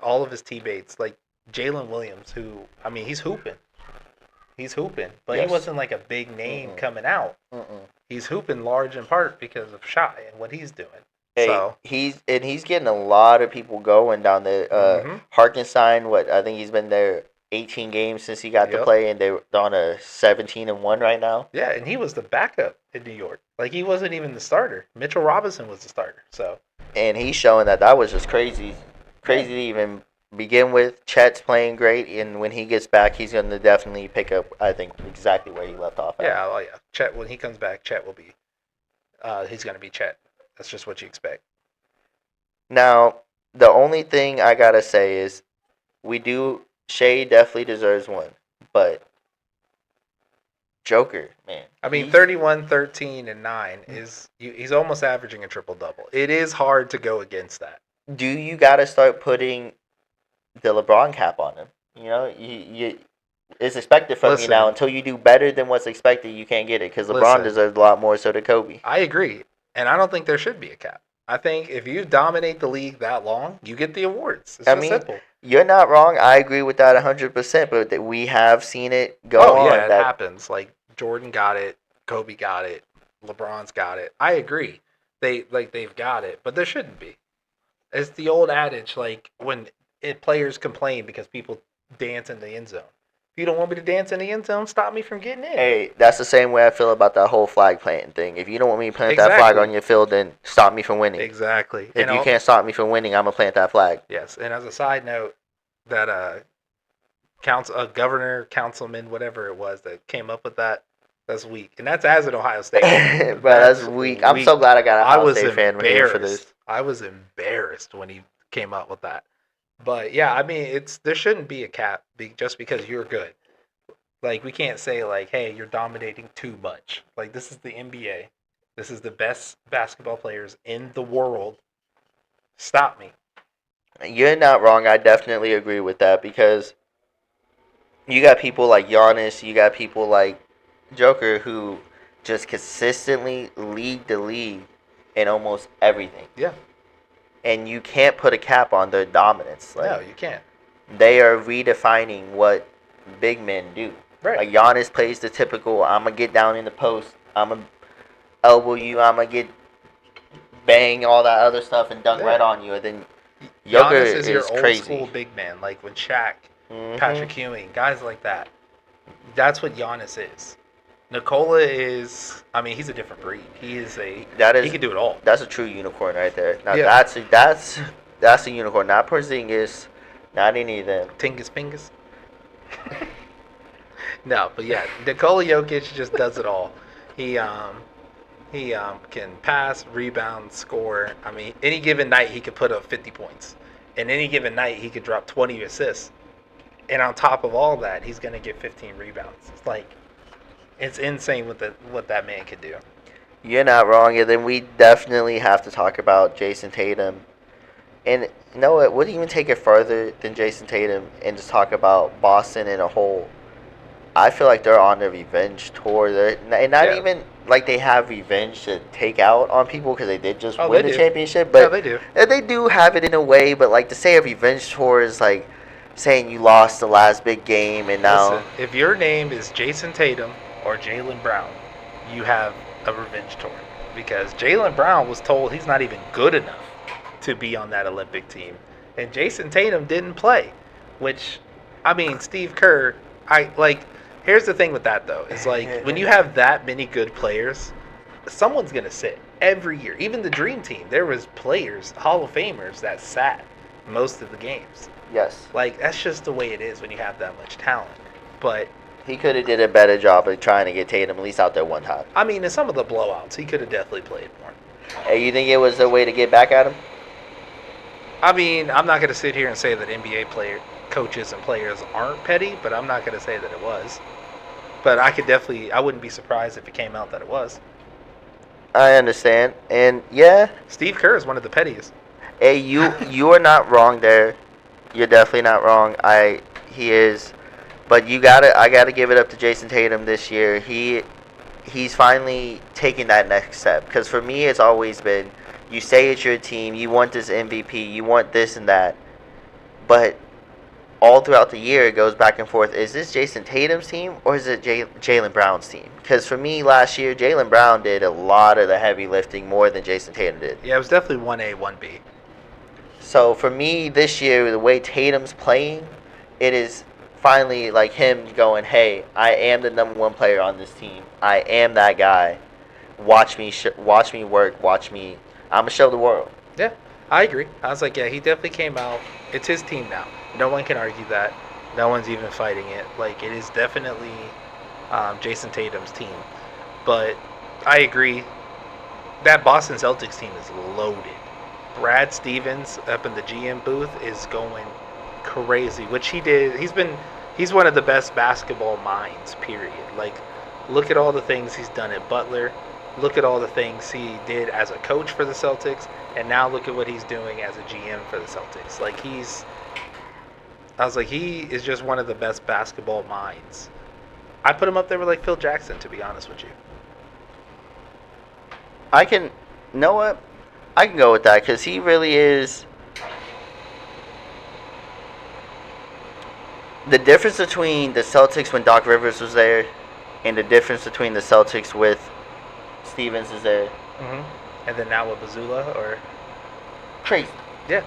All of his teammates, Jalen Williams, he's hooping. But yes. He wasn't a big name coming out. He's hooping large in part because of Shai and what he's doing. Hey, so he's getting a lot of people going down there. Hartenstein, I think he's been there 18 games since he got to play, and they're on a 17-1 right now. Yeah, and he was the backup in New York. He wasn't even the starter. Mitchell Robinson was the starter. So. And he's showing that was just crazy to even begin with. Chet's playing great, and when he gets back, he's going to definitely pick up, I think, exactly where he left off at. Yeah. Chet, when he comes back, Chet will be, he's going to be Chet. That's just what you expect. Now, the only thing I got to say is Shea definitely deserves one, but Joker, man. 31, 13, and 9 he's almost averaging a triple-double. It is hard to go against that. Do you got to start putting the LeBron cap on him? It's expected from you now. Until you do better than what's expected, you can't get it, because LeBron deserves a lot more, so did Kobe. I agree, and I don't think there should be a cap. I think if you dominate the league that long, you get the awards. It's simple. You're not wrong. I agree with that 100%, but that we have seen it go on. Oh, yeah, it happens. Jordan got it, Kobe got it, LeBron's got it. I agree. They've got it, but there shouldn't be. It's the old adage, when players complain because people dance in the end zone. If you don't want me to dance in the end zone, stop me from getting in. Hey, that's the same way I feel about that whole flag planting thing. If you don't want me to plant that flag on your field, then stop me from winning. Exactly. If you can't stop me from winning, I'm going to plant that flag. Yes, and as a side note, that councilman, whatever it was, that came up with that's weak. And that's as an Ohio State fan. Bro, that's weak. I'm so glad I got an Ohio State fan here for this. I was embarrassed when he came up with that. But yeah, there shouldn't be a cap just because you're good. We can't say hey, you're dominating too much. This is the NBA. This is the best basketball players in the world. Stop me. You're not wrong. I definitely agree with that, because you got people like Giannis, you got people like Joker who just consistently lead the league in almost everything. Yeah. And you can't put a cap on their dominance. No, you can't. They are redefining what big men do. Right. Giannis plays the typical, I'm going to get down in the post, I'm going to elbow you, I'm going to get bang, all that other stuff, and dunk right on you. And then Joker Giannis is your crazy. Old school big man, when Shaq, Patrick Ewing, guys like that. That's what Giannis is. Nikola is, he's a different breed. He can do it all. That's a true unicorn right there. Now that's a unicorn, not Porzingis, not any of them. Tingus Pingus. No, but yeah, Nikola Jokic just does it all. He can pass, rebound, score. Any given night he could put up 50 points. And any given night he could drop 20 assists. And on top of all that, he's going to get 15 rebounds. It's like, it's insane what that man can do. You're not wrong, and then we definitely have to talk about Jason Tatum. And you know what? Wouldn't even take it further than Jason Tatum and just talk about Boston in a whole. I feel like they're on their revenge tour. And not even like they have revenge to take out on people because they did just win the championship. But they do. They do have it in a way, but like to say a revenge tour is like saying you lost the last big game and now. Listen, if your name is Jason Tatum or Jaylen Brown, you have a revenge tour. Because Jaylen Brown was told he's not even good enough to be on that Olympic team. And Jason Tatum didn't play. Which, I mean, Steve Kerr, here's the thing with that, though. It's like, when you have that many good players, someone's going to sit every year. Even the Dream Team, there was players, Hall of Famers, that sat most of the games. Yes. Like, that's just the way it is when you have that much talent. But he could have did a better job of trying to get Tatum at least out there one time. I mean, in some of the blowouts, he could have definitely played more. Hey, you think it was a way to get back at him? I mean, I'm not going to sit here and say that NBA coaches and players aren't petty, but I'm not going to say that it was. But I wouldn't be surprised if it came out that it was. I understand. And yeah. Steve Kerr is one of the pettiest. Hey, you are not wrong there. You're definitely not wrong. He is. But I gotta give it up to Jason Tatum this year. He's finally taking that next step. Because for me, it's always been, you say it's your team, you want this MVP, you want this and that. But all throughout the year, it goes back and forth. Is this Jason Tatum's team or is it Jaylen Brown's team? Because for me, last year, Jaylen Brown did a lot of the heavy lifting more than Jason Tatum did. Yeah, it was definitely 1A, 1B. So for me, this year, the way Tatum's playing, it is finally like him going, hey, I am the number one player on this team. I am that guy. Watch me work. Watch me. I'm going to show the world. Yeah, I agree. I was like, yeah, he definitely came out. It's his team now. No one can argue that. No one's even fighting it. Like, it is definitely Jason Tatum's team. But I agree. That Boston Celtics team is loaded. Brad Stevens up in the GM booth is going crazy, which he did. He's one of the best basketball minds, period. Like, look at all the things he's done at Butler. Look at all the things he did as a coach for the Celtics, and now look at what he's doing as a GM for the Celtics. Like, he is just one of the best basketball minds. I put him up there with like Phil Jackson, to be honest with you. You know what? I can go with that because he really is. The difference between the Celtics when Doc Rivers was there and the difference between the Celtics with Stevens is there. Mm-hmm. And then now with Bazula, or? Crazy. Yeah.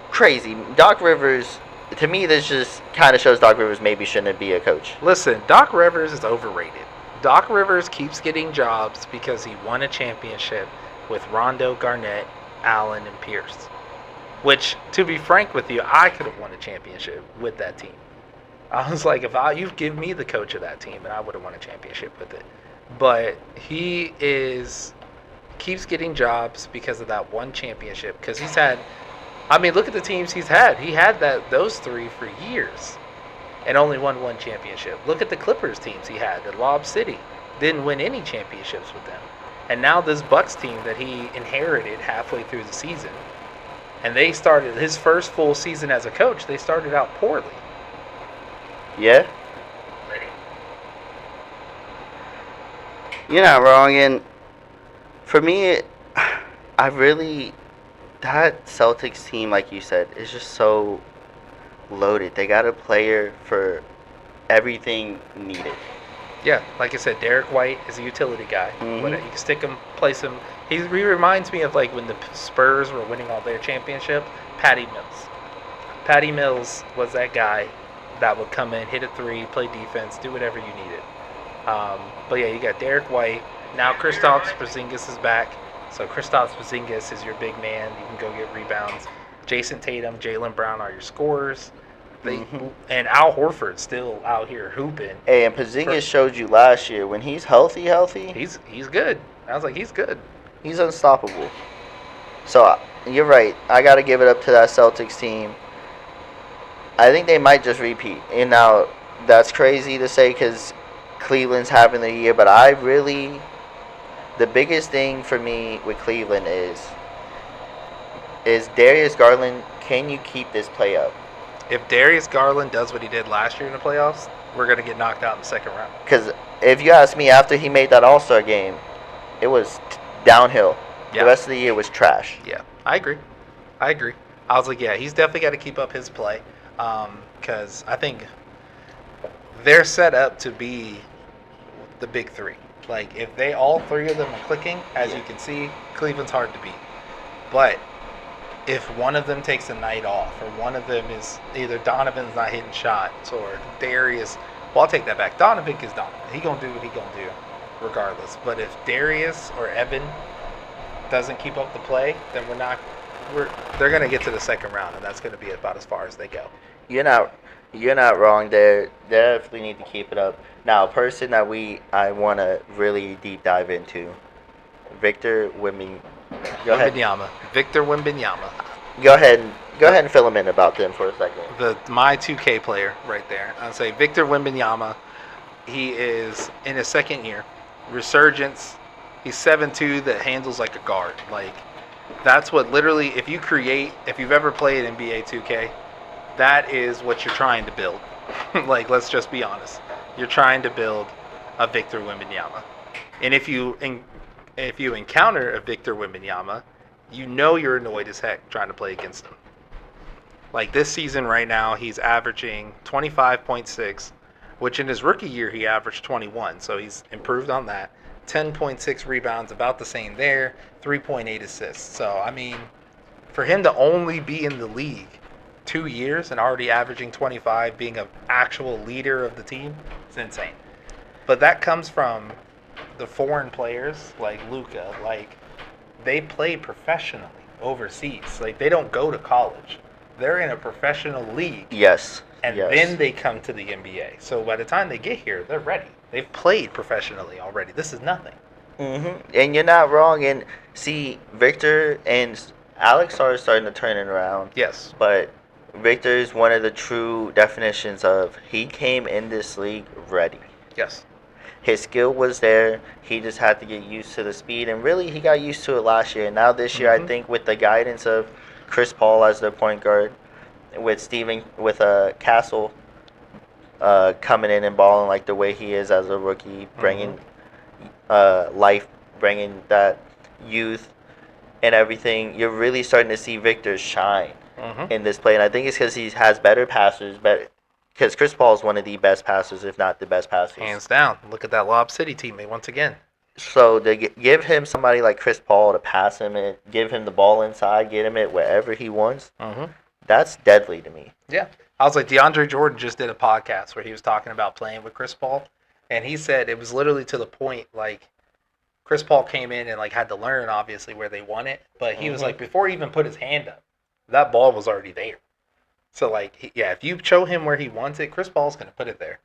Crazy. Doc Rivers, to me, this just kind of shows Doc Rivers maybe shouldn't be a coach. Listen, Doc Rivers is overrated. Doc Rivers keeps getting jobs because he won a championship with Rondo, Garnett, Allen, and Pierce. Which, to be frank with you, I could have won a championship with that team. I was like, you give me the coach of that team, and I would have won a championship with it. But he keeps getting jobs because of that one championship. Because he's had, I mean, look at the teams he's had. He had those three for years and only won one championship. Look at the Clippers teams he had at Lob City. Didn't win any championships with them. And now this Bucks team that he inherited halfway through the season, and they started his first full season as a coach, they started out poorly. Yeah. You're not wrong, and for me, that Celtics team, like you said, is just so loaded. They got a player for everything needed. Yeah, like I said, Derek White is a utility guy. Mm-hmm. You can stick him, place him. He reminds me of like when the Spurs were winning all their championships, Patty Mills. Patty Mills was that guy that would come in, hit a three, play defense, do whatever you needed. But yeah, you got Derek White. Now Kristaps Porzingis is back. So Kristaps Porzingis is your big man. You can go get rebounds. Jason Tatum, Jaylen Brown are your scorers. And Al Horford's still out here hooping. Hey, and Porzingis showed you last year when he's healthy. He's good. I was like, he's good. He's unstoppable. So you're right. I got to give it up to that Celtics team. I think they might just repeat. And now that's crazy to say because Cleveland's having their year, but the biggest thing for me with Cleveland is Darius Garland. Can you keep this play up? If Darius Garland does what he did last year in the playoffs, we're gonna get knocked out in the second round. Because if you ask me, after he made that All Star game, it was downhill. Yeah. The rest of the year was trash. Yeah, I agree. I was like, yeah, he's definitely got to keep up his play, because I think they're set up to be the big three. Like, if all three of them are clicking, as you can see, Cleveland's hard to beat. But if one of them takes a night off, or one of them is either Donovan's not hitting shots, or Darius, well, I'll take that back. Donovan is Donovan. He gonna do what he gonna do, regardless. But if Darius or Evan doesn't keep up the play, then they're gonna get to the second round, and that's gonna be about as far as they go. You're not wrong there. They definitely need to keep it up. Now, a person that I want to really deep dive into, Victor Wembanyama. Go ahead. Victor Wembanyama. Go ahead and fill him in about them for a second. My 2K player right there. I'll say Victor Wembanyama. He is in his second year. Resurgence. He's 7'2", that handles like a guard. Like, that's what literally, if you've ever played NBA 2K, that is what you're trying to build. Like, let's just be honest. You're trying to build a Victor Wembanyama. And if you encounter a Victor Wembanyama, you know you're annoyed as heck trying to play against him. Like, this season right now, he's averaging 25.6, which in his rookie year he averaged 21, so he's improved on that. 10.6 rebounds, about the same there. 3.8 assists. So, I mean, for him to only be in the league 2 years and already averaging 25, being an actual leader of the team, it's insane. But that comes from the foreign players like Luka. Like, they play professionally overseas. Like, they don't go to college. They're in a professional league. Yes. And then they come to the NBA. So by the time they get here, they're ready. They've played professionally already. This is nothing. And you're not wrong. And see, Victor and Alex are starting to turn it around. Yes. But Victor is one of the true definitions of he came in this league ready. Yes. His skill was there. He just had to get used to the speed. And really, he got used to it last year. And now this year, I think with the guidance of Chris Paul as the point guard, with Castle coming in and balling like the way he is as a rookie, bringing life, bringing that youth and everything, you're really starting to see Victor shine in this play. And I think it's because he has better passers, because Chris Paul is one of the best passers, if not the best passers. Hands down. Look at that Lob City teammate once again. So to give him somebody like Chris Paul to pass him and give him the ball inside, get him it wherever he wants, that's deadly to me. Yeah. I was like, DeAndre Jordan just did a podcast where he was talking about playing with Chris Paul, and he said it was literally to the point, like, Chris Paul came in and, like, had to learn, obviously, where they want it, but he was like, before he even put his hand up, that ball was already there. So, like, if you show him where he wants it, Chris Paul's going to put it there.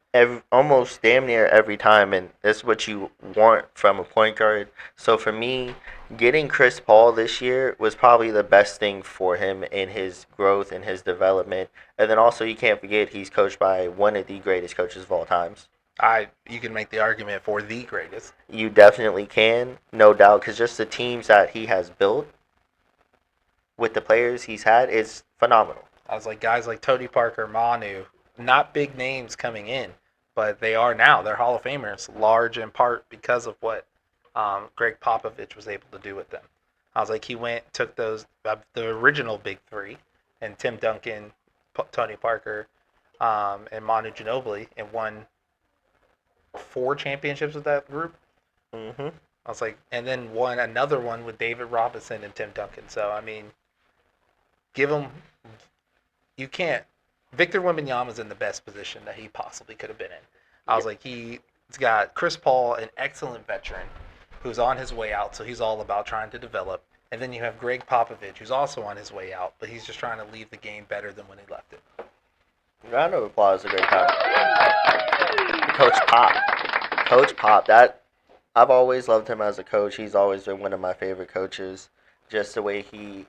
Almost damn near every time, and that's what you want from a point guard. So, for me, getting Chris Paul this year was probably the best thing for him in his growth and his development. And then also, you can't forget, he's coached by one of the greatest coaches of all times. You can make the argument for the greatest. You definitely can, no doubt, because just the teams that he has built with the players he's had is phenomenal. I was like, guys like Tony Parker, Manu, not big names coming in, but they are now. They're Hall of Famers, large in part because of what Greg Popovich was able to do with them. I was like, took those, the original big three, and Tim Duncan, Tony Parker, and Manu Ginobili, and won 4 championships with that group. I was like, and then won another one with David Robinson and Tim Duncan. So, I mean, give them... You can't. Victor Wembanyama's in the best position that he possibly could have been in. I was like, he's got Chris Paul, an excellent veteran, who's on his way out, so he's all about trying to develop. And then you have Greg Popovich, who's also on his way out, but he's just trying to leave the game better than when he left it. Round of applause to Greg Popovich. Coach Pop. That I've always loved him as a coach. He's always been one of my favorite coaches. Just the way he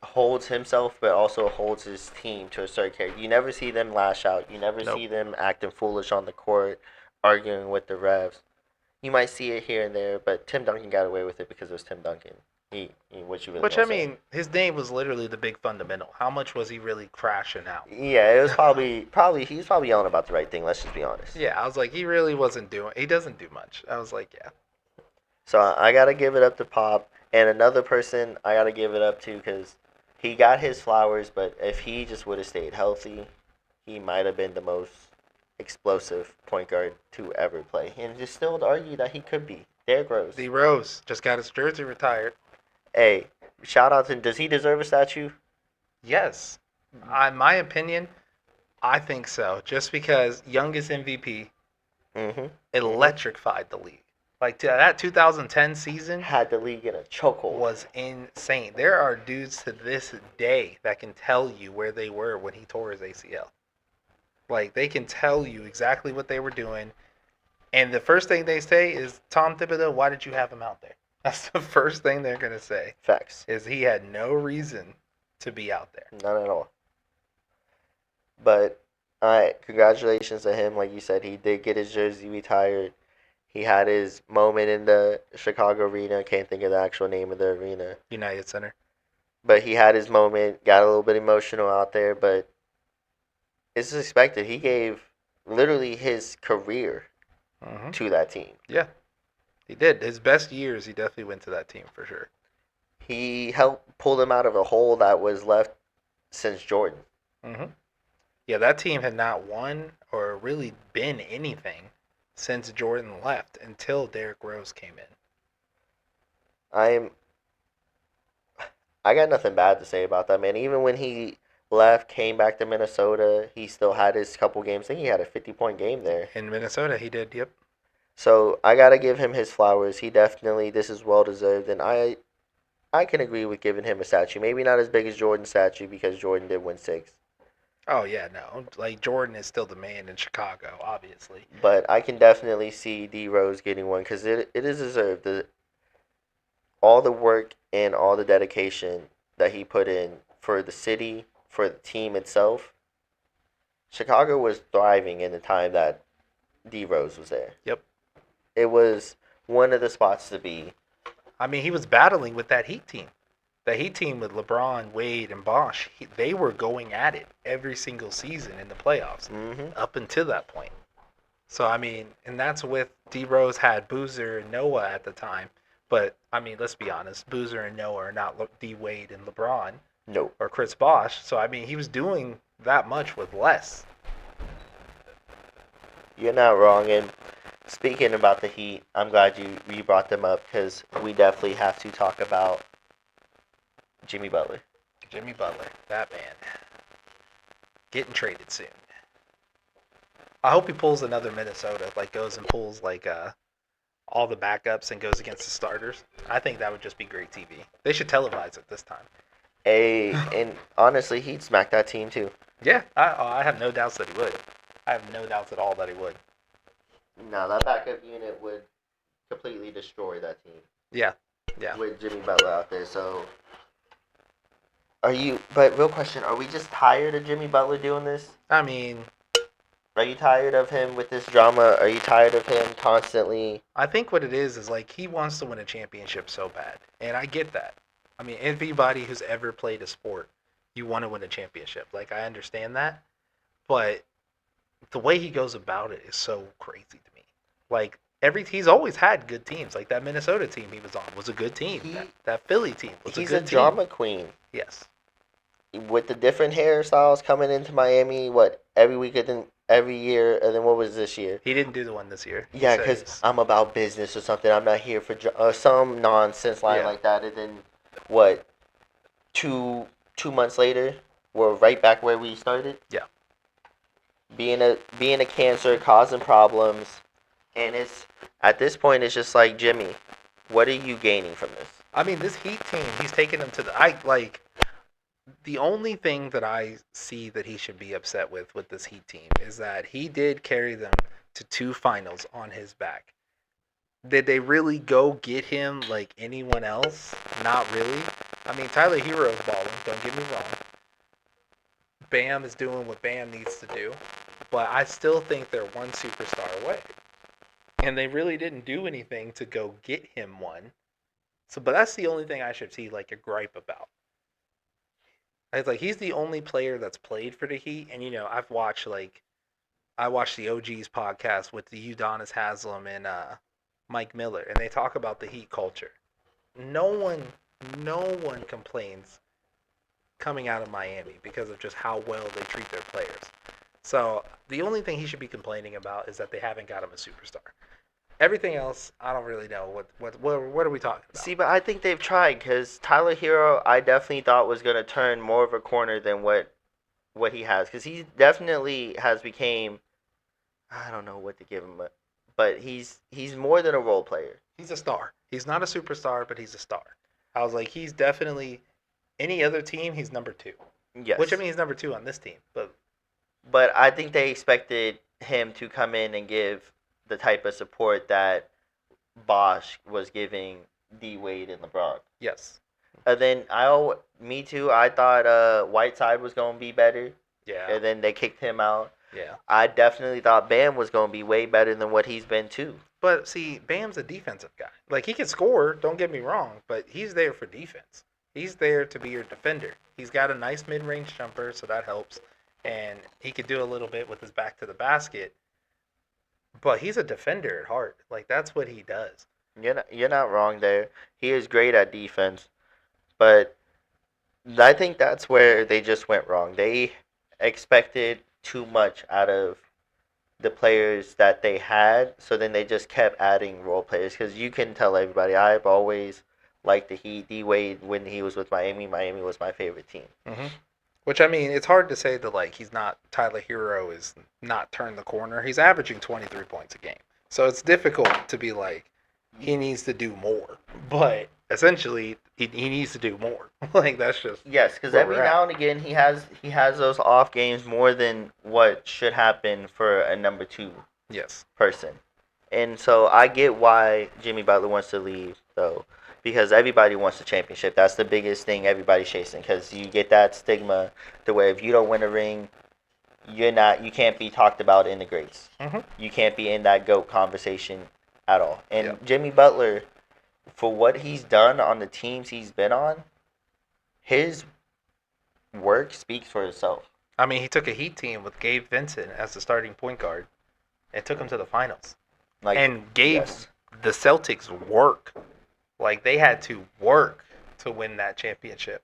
holds himself, but also holds his team to a certain character. You never see them lash out. You never Nope. see them acting foolish on the court, arguing with the refs. You might see it here and there, but Tim Duncan got away with it because it was Tim Duncan. What you really Which gonna I say? mean, his name was literally the big fundamental. How much was he really crashing out? Yeah, it was probably he's probably yelling about the right thing. Let's just be honest. Yeah, I was like, he really wasn't doing. He doesn't do much. I was like, yeah. So I gotta give it up to Pop, and another person I gotta give it up to because he got his flowers, but if he just would have stayed healthy, he might have been the most explosive point guard to ever play. And just still to argue that he could be. Derrick Rose. D Rose just got his jersey retired. Hey, shout out to him. Does he deserve a statue? Yes, in my opinion, I think so. Just because youngest MVP Mm-hmm. electrified the league. Like that 2010 season Had the league in a chokehold. was insane. There are dudes to this day that can tell you where they were when he tore his ACL. Like they can tell you exactly what they were doing. And the first thing they say is, Tom Thibodeau, why did you have him out there? That's the first thing they're going to say, Facts. is he had no reason to be out there. None at all. But, alright, congratulations to him. Like you said, he did get his jersey retired. He had his moment in the Chicago arena. Can't think of the actual name of the arena. United Center. But he had his moment. Got a little bit emotional out there. But it's expected. He gave literally his career Mm-hmm. to that team. Yeah, he did. His best years, he definitely went to that team for sure. He helped pull them out of a hole that was left since Jordan. Mm-hmm. Yeah, that team had not won or really been anything since Jordan left until Derrick Rose came in. I got nothing bad to say about that man. Even when he left, came back to Minnesota, he still had his couple games. I think he had a 50-point game there. In Minnesota, he did, yep. So I gotta give him his flowers. He definitely, this is well deserved, and I can agree with giving him a statue. Maybe not as big as Jordan's statue because Jordan did win 6, Oh, yeah, no. Like, Jordan is still the man in Chicago, obviously. but I can definitely see D Rose getting one because it is deserved. All the work and all the dedication that he put in for the city, for the team itself. Chicago was thriving in the time that D Rose was there. Yep. It was one of the spots to be. I mean, he was battling with that Heat team. The Heat team with LeBron, Wade, and Bosh, they were going at it every single season in the playoffs up until that point. So, I mean, and that's with D Rose had Boozer and Noah at the time. But, I mean, let's be honest. Boozer and Noah are not D Wade and LeBron Nope. or Chris Bosh. So, I mean, he was doing that much with less. You're not wrong. And speaking about the Heat, I'm glad you brought them up because we definitely have to talk about Jimmy Butler. Jimmy Butler, that man, getting traded soon. I hope he pulls another Minnesota, like goes and pulls like all the backups and goes against the starters. I think that would just be great TV. They should televise it this time. And honestly, he'd smack that team too. Yeah, I have no doubts that he would. I have no doubts at all that he would. No, that backup unit would completely destroy that team. Yeah. With Jimmy Butler out there, so but real question, are we just tired of Jimmy Butler doing this? I mean, Are you tired of him with this drama? Are you tired of him constantly? I think what it is like he wants to win a championship so bad. And I get that. I mean, everybody who's ever played a sport, you want to win a championship. Like, I understand that. But the way he goes about it is so crazy to me. Like, he's always had good teams. Like, that Minnesota team he was on was a good team. That Philly team was a good team. He's a drama queen. Yes. With the different hairstyles coming into Miami, every week and then every year, and then what was this year? He didn't do the one this year. Yeah, because I'm about business or something. I'm not here for some nonsense line like that. And then, what, 2 months later, we're right back where we started? Yeah. Being a cancer, causing problems. And at this point, it's just like, Jimmy, what are you gaining from this? I mean, this Heat team, he's taken them to the only thing that I see that he should be upset with this Heat team is that he did carry them to 2 finals on his back. Did they really go get him like anyone else? Not really. I mean, Tyler Hero's balling. Don't get me wrong. Bam is doing what Bam needs to do, but I still think they're one superstar away. And they really didn't do anything to go get him one. So, but that's the only thing I should see like a gripe about. It's like he's the only player that's played for the Heat, and I watched the OGs podcast with the Udonis Haslam and Mike Miller, and they talk about the Heat culture. No one, no one complains coming out of Miami because of just how well they treat their players. So the only thing he should be complaining about is that they haven't got him a superstar. Everything else, I don't really know. What are we talking about? See, but I think they've tried because Tyler Hero, I definitely thought was gonna turn more of a corner than what he has, because he definitely has became. I don't know what to give him, but he's more than a role player. He's a star. He's not a superstar, but he's a star. I was like, he's definitely any other team. He's number 2. Yes. Which I mean, he's number 2 on this team, but I think they expected him to come in and give the type of support that Bosch was giving D Wade and LeBron. yes, And then me too. I thought Whiteside was gonna be better, yeah, and then they kicked him out. yeah. I definitely thought Bam was gonna be way better than what he's been too. But see, Bam's a defensive guy. Like he can score, don't get me wrong, but he's there for defense. He's there to be your defender. He's got a nice mid-range jumper, so that helps, and he could do a little bit with his back to the basket. But he's a defender at heart. Like that's what he does. You're not wrong there. He is great at defense, but I think that's where they just went wrong. They expected too much out of the players that they had, so then they just kept adding role players. Because you can tell everybody, I've always liked the Heat. D Wade, when he was with Miami, Miami was my favorite team. Mm-hmm. Which I mean, it's hard to say that like he's not Tyler Hero is not turned the corner. He's averaging 23 points a game, so it's difficult to be like he needs to do more. But essentially, he needs to do more. Like that's just Yes, because where every we're at. now and again he has those off games more than what should happen for a number 2 Yes. person. And so I get why Jimmy Butler wants to leave, though, because everybody wants the championship. That's the biggest thing everybody's chasing, because you get that stigma to where if you don't win a ring, you can't be talked about in the greats. Mm-hmm. You can't be in that GOAT conversation at all. And Yep. Jimmy Butler, for what he's done on the teams he's been on, his work speaks for itself. I mean, he took a Heat team with Gabe Vincent as the starting point guard and took him to the finals. Like, And gave yes. the Celtics work. Like they had to work to win that championship.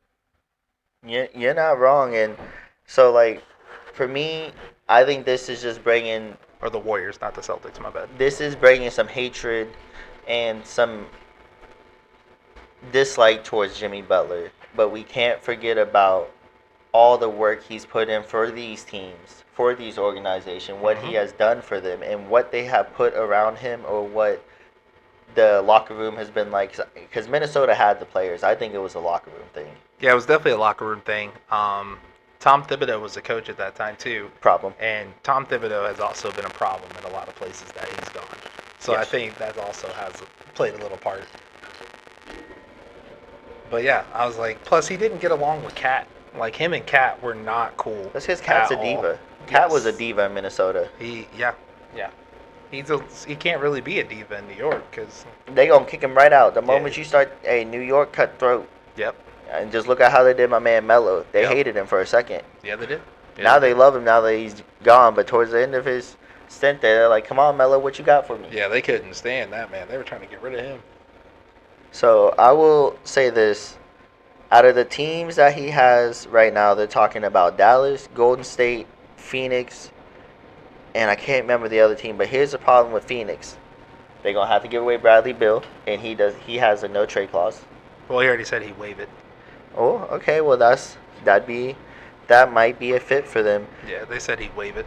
You're not wrong. And so, like, for me, I think this is just bringing Or the Warriors, not the Celtics, my bad. this is bringing some hatred and some dislike towards Jimmy Butler. But we can't forget about all the work he's put in for these teams, for these organizations, what he has done for them, and what they have put around him, or what the locker room has been like. Because Minnesota had the players. I think it was a locker room thing. Yeah, it was definitely a locker room thing. Tom Thibodeau was the coach at that time too, Problem. and Tom Thibodeau has also been a problem in a lot of places that he's gone. So I Yes. think that also has played a little part. But yeah, I was like, plus he didn't get along with Cat. Like him and Cat were not cool. That's because Cat's at a all. diva. Cat was a Yes. diva in Minnesota. He can't really be a diva in New York because They gonna kick him right out the Yeah. moment you start. Hey, New York cutthroat. yep, And just look at how they did my man Melo. They Yep. hated him for a second. yeah they did. Yeah, Now they love him now that he's gone. But towards the end of his stint there, they're like, "Come on, Melo, what you got for me?" yeah they couldn't stand that man. They were trying to get rid of him. So I will say this: out of the teams that he has right now, they're talking about Dallas, Golden State, Phoenix, and I can't remember the other team. But here's the problem with Phoenix: they're gonna have to give away Bradley Beal, and he has a no trade clause. Well, he already said he'd waive it. Oh, okay. Well, that might be a fit for them. Yeah, they said he'd waive it.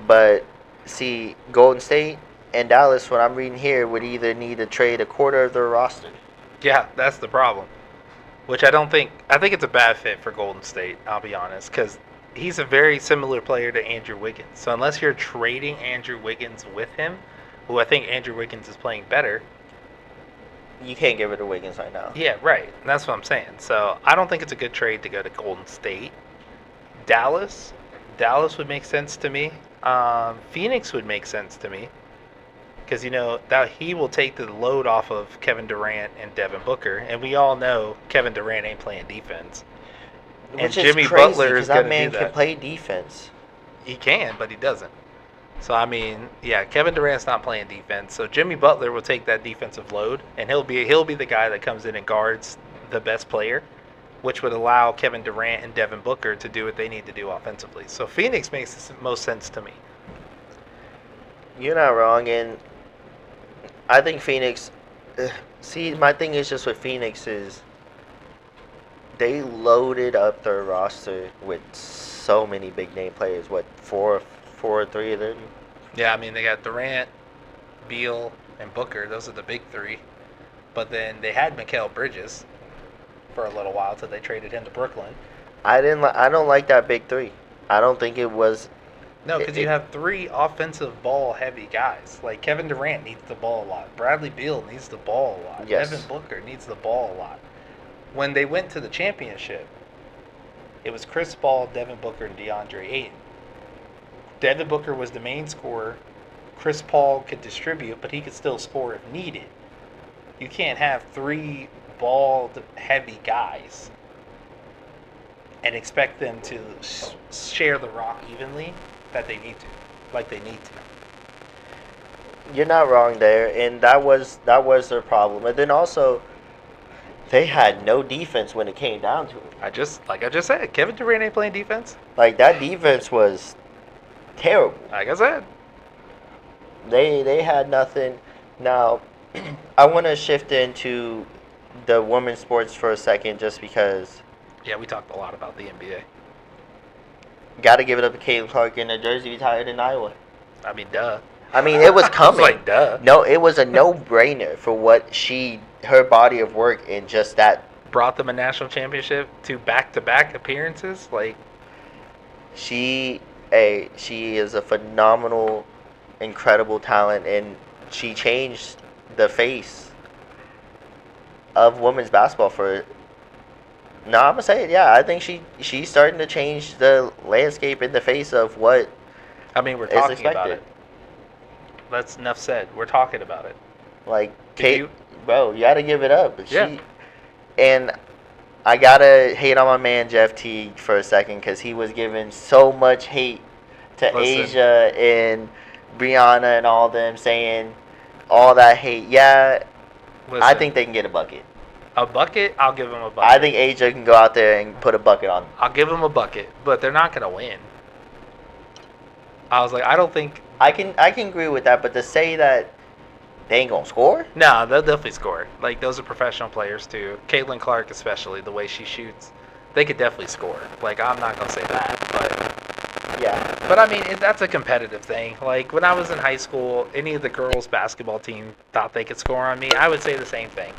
But see, Golden State and Dallas, what I'm reading here, would either need to trade a quarter of their roster. Yeah, that's the problem. Which I think it's a bad fit for Golden State, I'll be honest, because he's a very similar player to Andrew Wiggins. So unless you're trading Andrew Wiggins with him, who I think Andrew Wiggins is playing better, You can't get rid of Wiggins right now. Yeah, right. That's what I'm saying. So I don't think it's a good trade to go to Golden State. Dallas, Dallas would make sense to me. Phoenix would make sense to me because that he will take the load off of Kevin Durant and Devin Booker, and we all know Kevin Durant ain't playing defense. And Which is Jimmy crazy Butler is because that going to man do can that. play defense. He can, but he doesn't. So I mean, yeah, Kevin Durant's not playing defense. So Jimmy Butler will take that defensive load, and he'll be the guy that comes in and guards the best player, which would allow Kevin Durant and Devin Booker to do what they need to do offensively. So Phoenix makes the most sense to me. You're not wrong, and I think Phoenix. See, my thing is just with Phoenix is they loaded up their roster with so many big name players. What, four or three of them? Yeah, I mean they got Durant, Beal, and Booker. Those are the big three. But then they had Mikal Bridges for a little while till they traded him to Brooklyn. I don't like that big three. I don't think it was. No, because you have three offensive ball heavy guys. Like Kevin Durant needs the ball a lot. Bradley Beal needs the ball a lot. Yes. Devin Booker needs the ball a lot. When they went to the championship, it was Chris Paul, Devin Booker, and DeAndre Ayton. Devin Booker was the main scorer. Chris Paul could distribute, but he could still score if needed. You can't have three ball heavy guys and expect them to share the rock evenly that they need to, like they need to. You're not wrong there, and that was their problem. And then also, they had no defense when it came down to it. I just said, Kevin Durant ain't playing defense. Like, that defense was terrible. Like I said. They had nothing. Now, I want to shift into the women's sports for a second, just because. Yeah, we talked a lot about the NBA. Got to give it up to Caitlin Clark and the jersey retired in Iowa. I mean, duh. I mean, it was coming. It's like, duh. No, it was a no-brainer for what her body of work and just that. Brought them a national championship to back-to-back appearances. Like, she is a phenomenal, incredible talent, and she changed the face of women's basketball for. No, I'm gonna say it. Yeah, I think she's starting to change the landscape in the face of what. I mean, we're is talking expected. about it. That's enough said. We're talking about it. Like, Did bro, you gotta give it up. Yeah. And I gotta hate on my man Jeff Teague for a second because he was giving so much hate to Asia and Brianna and all them, saying all that hate. Yeah, Listen, I think they can get a bucket. a bucket, I'll give them a bucket. I think Asia can go out there and put a bucket on. I'll give them a bucket, but they're not going to win. I was like, I don't think. I can agree with that, but to say that they ain't gonna score? No, they'll definitely score. Like, those are professional players, too. Caitlin Clark, especially, the way she shoots, they could definitely score. Like, I'm not going to say that, but. Yeah. But, I mean, that's a competitive thing. Like, when I was in high school, any of the girls' basketball team thought they could score on me, I would say the same thing.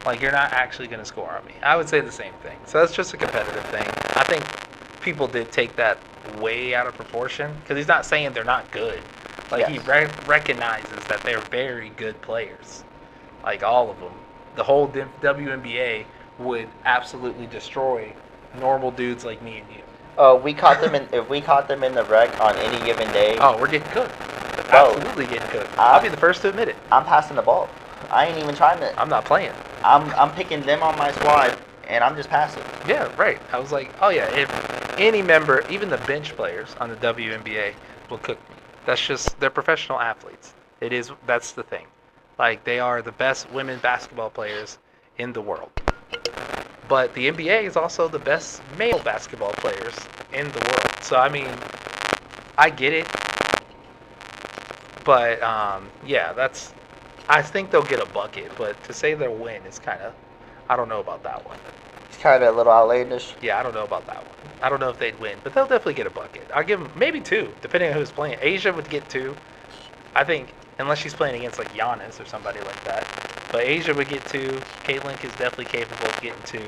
Like, you're not actually going to score on me. I would say the same thing. So that's just a competitive thing. I think people did take that way out of proportion because he's not saying they're not good. Like, Yes. he recognizes that they're very good players. Like, all of them. The whole WNBA would absolutely destroy normal dudes like me and you. If we caught them in the wreck on any given day, Oh, we're getting cooked. Bro, Absolutely getting cooked. I'll be the first to admit it. I'm passing the ball. I ain't even trying to. I'm not playing. I'm picking them on my squad, and I'm just passing. Yeah, right. I was like, oh yeah, if any member, even the bench players on the WNBA will cook me. That's just, they're professional athletes. That's the thing. Like, they are the best women basketball players in the world. But the NBA is also the best male basketball players in the world. So, I mean, I get it. But, yeah, I think they'll get a bucket. But to say they'll win is kind of, I don't know about that one. It's kind of a little outlandish. Yeah, I don't know about that one. I don't know if they'd win, but they'll definitely get a bucket. I'll give them maybe two, depending on who's playing. Asia would get two. I think, unless she's playing against like Giannis or somebody like that. But Asia would get two. Caitlin is definitely capable of getting two.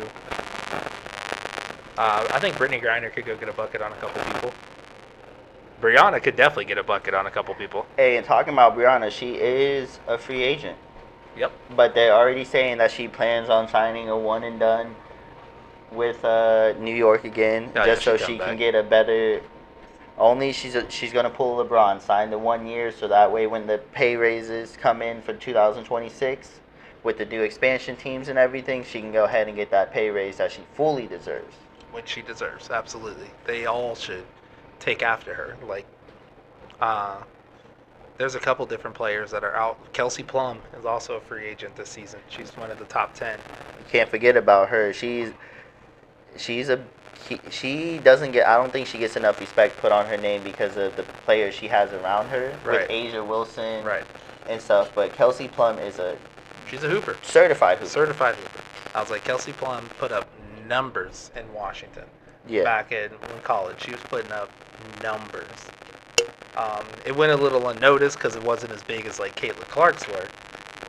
I think Brittany Griner could go get a bucket on a couple people. Brianna could definitely get a bucket on a couple people. Hey, and talking about Brianna, she is a free agent. Yep. But they're already saying that she plans on signing a one and done with New York again, Oh yeah, just she so come she can back. get a better. Only she's gonna pull LeBron, sign the 1 year, so that way when the pay raises come in for 2026, with the new expansion teams and everything, she can go ahead and get that pay raise that she fully deserves. Which she deserves, absolutely. They all should take after her. Like, uh, there's a couple different players that are out. Kelsey Plum is also a free agent this season. She's one of the top 10. You can't forget about her. She's a she doesn't get. I don't think she gets enough respect put on her name because of the players she has around her with Right. Asia Wilson Right. and stuff. But Kelsey Plum is a She's a hooper. certified hooper. Certified hooper. I was like, Kelsey Plum put up numbers in Washington Yeah. back in college. She was putting up numbers. It went a little unnoticed because it wasn't as big as like Caitlin Clark's were,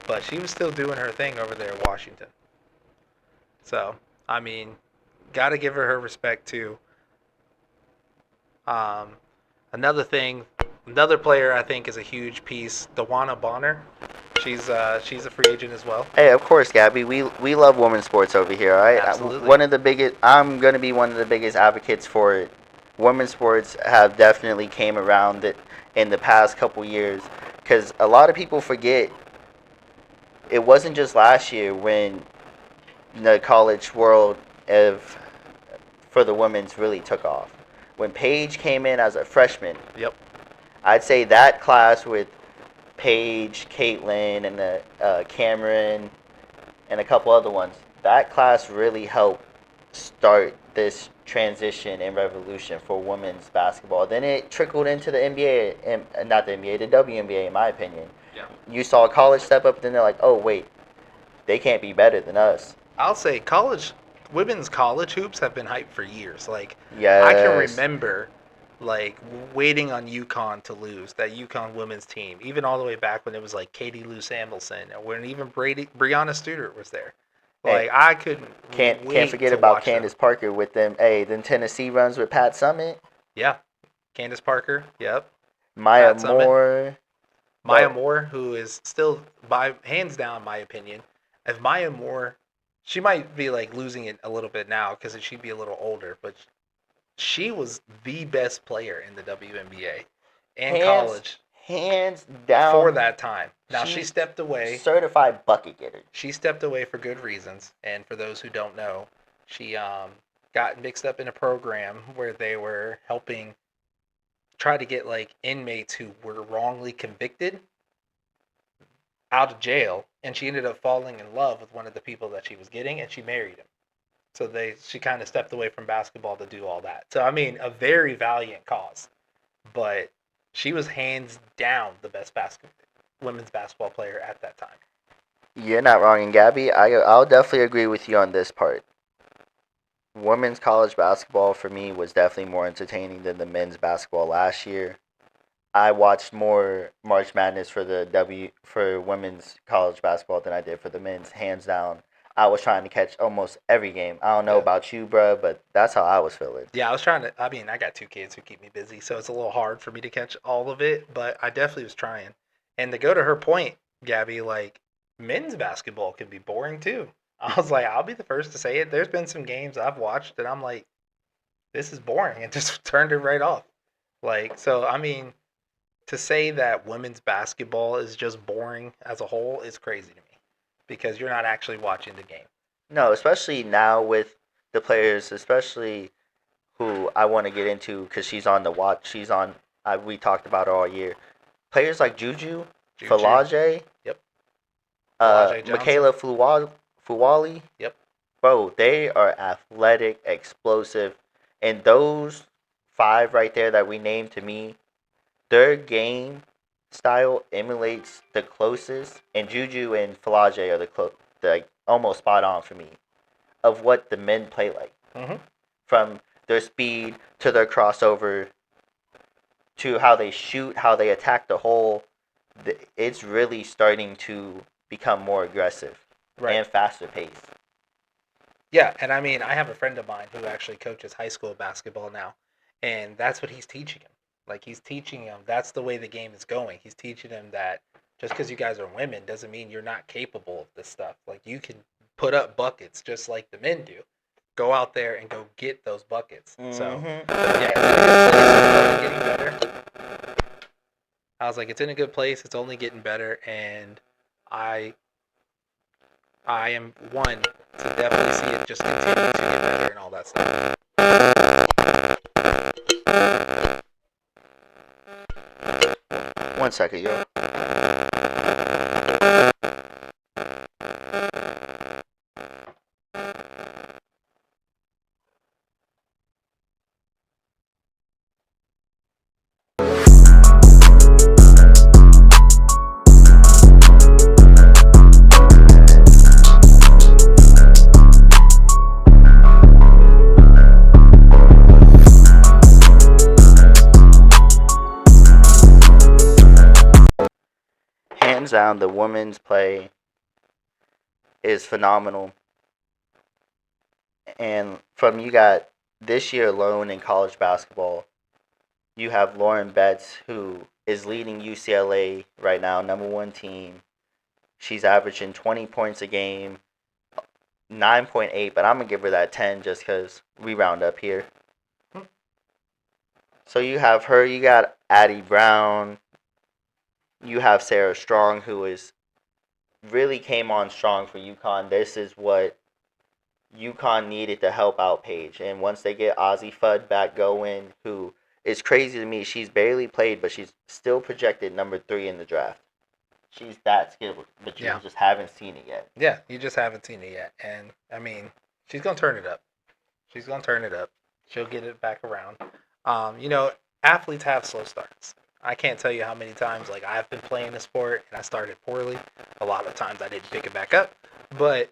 but she was still doing her thing over there in Washington. So, I mean, got to give her respect too. Um, another thing, another player I think is a huge piece. Dewana Bonner, she's a free agent as well. Hey, of course, Gabby. We love women's sports over here. All right. Absolutely. One of the biggest. I'm gonna be one of the biggest advocates for it. Women's sports have definitely came around it in the past couple years, because a lot of people forget it wasn't just last year when the college world of for the women's really took off. When Paige came in as a freshman, Yep. I'd say that class with Paige, Caitlin, and the Cameron, and a couple other ones. That class really helped start this transition and revolution for women's basketball. Then it trickled into the NBA, and not the NBA, the WNBA, in my opinion. Yeah. You saw college step up, then they're like, oh wait, they can't be better than us. I'll say women's college hoops have been hyped for years. Like, I can Yes. remember, like, waiting on UConn to lose, that UConn women's team, even all the way back when it was like Katie Lou Samuelson, or when even Brianna Studer was there. Hey, Like, I couldn't can't wait forget to about watch them. Candace Parker with them. Hey, then Tennessee runs with Pat Summit, Yeah. Candace Parker, yep. Maya Pat Summit. Moore. Maya Bro, Moore, who is still, by hands down, my opinion, if Maya Moore, she might be like losing it a little bit now because she'd be a little older, but she was the best player in the WNBA and hands college hands for down. that time. Now she She stepped away. certified bucket getter. She stepped away for good reasons, and for those who don't know, she got mixed up in a program where they were helping try to get like inmates who were wrongly convicted out of jail, and she ended up falling in love with one of the people that she was getting, and she married him. So she kind of stepped away from basketball to do all that. So I mean, a very valiant cause, but she was hands down the best women's basketball player at that time. You're not wrong, and Gabby, I'll definitely agree with you on this part. Women's college basketball for me was definitely more entertaining than the men's basketball last year. I watched more March Madness for the for women's college basketball than I did for the men's, hands down. I was trying to catch almost every game. I don't know Yeah. about you, bruh, but that's how I was feeling. Yeah, I was trying to. I mean, I got two kids who keep me busy, so it's a little hard for me to catch all of it. But I definitely was trying. And to go to her point, Gabby, like men's basketball can be boring too. I was like, I'll be the first to say it. There's been some games I've watched that I'm like, this is boring, and just turned it right off. Like, so I mean, to say that women's basketball is just boring as a whole is crazy to me because you're not actually watching the game. No, especially now with the players, especially who I want to get into because she's on the watch. She's on. We talked about her all year. Players like Juju, Juju. Falage, Yep. Falage Johnson. Michaela Fuwali. Yep. Bro, they are athletic, explosive, and those five right there that we named, to me, their game style emulates the closest, and Juju and Falage are the almost spot on for me of what the men play like. Mm-hmm. From their speed to their crossover to how they shoot, how they attack the hole, it's really starting to become more aggressive Right. and faster paced. Yeah, and I mean, I have a friend of mine who actually coaches high school basketball now, and that's what he's teaching him. Like he's teaching him that's the way the game is going. He's teaching him that just because you guys are women doesn't mean you're not capable of this stuff. Like you can put up buckets just like the men do. Go out there and go get those buckets. So yeah, it's in a good place. It's only getting better. I was like, it's in a good place. It's only getting better, and I I am one to definitely see it just continue to get better and all that stuff. One second, yo. Hands down, the women's play is phenomenal. And from you got this year alone in college basketball, you have Lauren Betts, who is leading UCLA right now, #1 team. She's averaging 20 points a game, 9.8, but I'm going to give her that 10 just because we round up here. So you have her, you got Addie Brown, you have Sarah Strong, who is really came on strong for UConn. This is what UConn needed to help out Paige. And once they get Ozzie Fudd back going, who is crazy to me, she's barely played, but she's still projected #3 in the draft. She's that skilled, but you just haven't seen it yet. Yeah, you just haven't seen it yet. And, I mean, she's going to turn it up. She's going to turn it up. She'll get it back around. Athletes have slow starts. I can't tell you how many times, like, I've been playing the sport and I started poorly. A lot of times I didn't pick it back up. But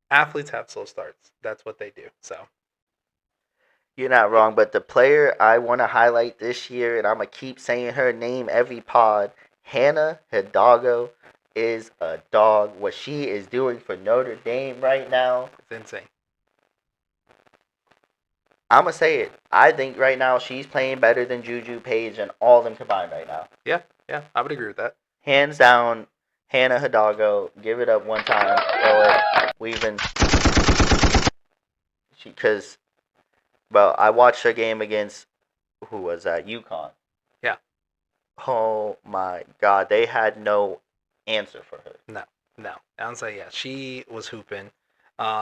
athletes have slow starts. That's what they do. So you're not wrong, but the player I want to highlight this year, and I'm going to keep saying her name every pod, Hannah Hidalgo, is a dog. What she is doing for Notre Dame right now, it's insane. I'm going to say it. I think right now she's playing better than Juju, Paige, and all of them combined right now. Yeah, I would agree with that. Hands down, Hannah Hidalgo. Give it up one time. Weaving. Because, well, I watched her game against, who was that? UConn. Yeah. Oh my God. They had no answer for her. No. I would say, yeah, she was hooping.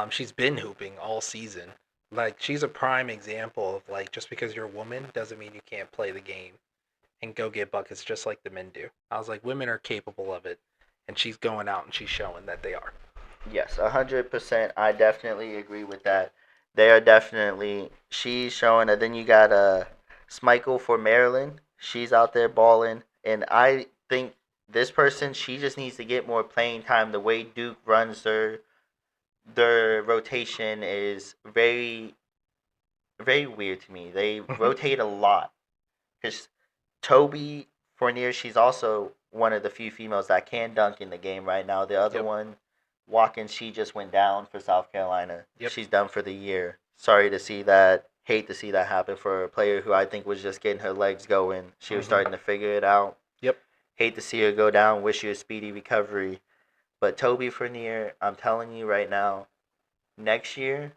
She's been hooping all season. Like, she's a prime example of, like, just because you're a woman doesn't mean you can't play the game and go get buckets just like the men do. I was like, women are capable of it, and she's going out and she's showing that they are. Yes, 100%. I definitely agree with that. They are definitely. She's showing it. Then you got Smichael for Maryland. She's out there balling, and I think this person, she just needs to get more playing time. The way Duke runs their rotation is very, very weird to me. They rotate a lot. Because Toby Fournier, she's also one of the few females that can dunk in the game right now. The other one, Watkins, she just went down for South Carolina. Yep. She's done for the year. Sorry to see that. Hate to see that happen for a player who I think was just getting her legs going. She was starting to figure it out. Yep. Hate to see her go down. Wish you a speedy recovery. But Toby Fournier, I'm telling you right now, next year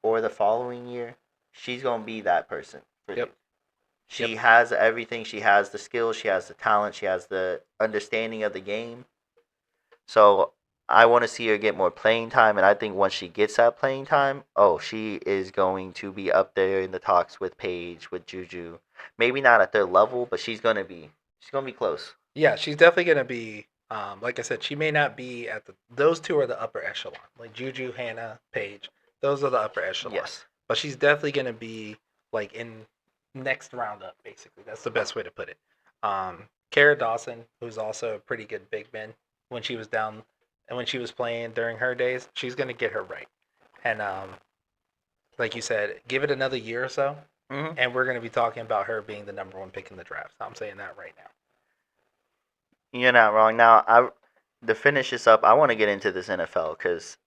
or the following year, she's going to be that person for Duke. She has everything. She has the skills. She has the talent. She has the understanding of the game. So I want to see her get more playing time. And I think once she gets that playing time, she is going to be up there in the talks with Paige, with Juju. Maybe not at their level, but she's going to be close. Yeah, she's definitely going to be. Like I said, she may not be at those two are the upper echelon. Like Juju, Hannah, Paige. Those are the upper echelon. Yes. But she's definitely going to be like in next roundup, basically. That's the best way to put it. Kara Dawson, who's also a pretty good big man, when she was down and when she was playing during her days, she's going to get her right. And like you said, give it another year or so, and we're going to be talking about her being the #1 pick in the draft. I'm saying that right now. You're not wrong. Now, to finish this up, I want to get into this NFL because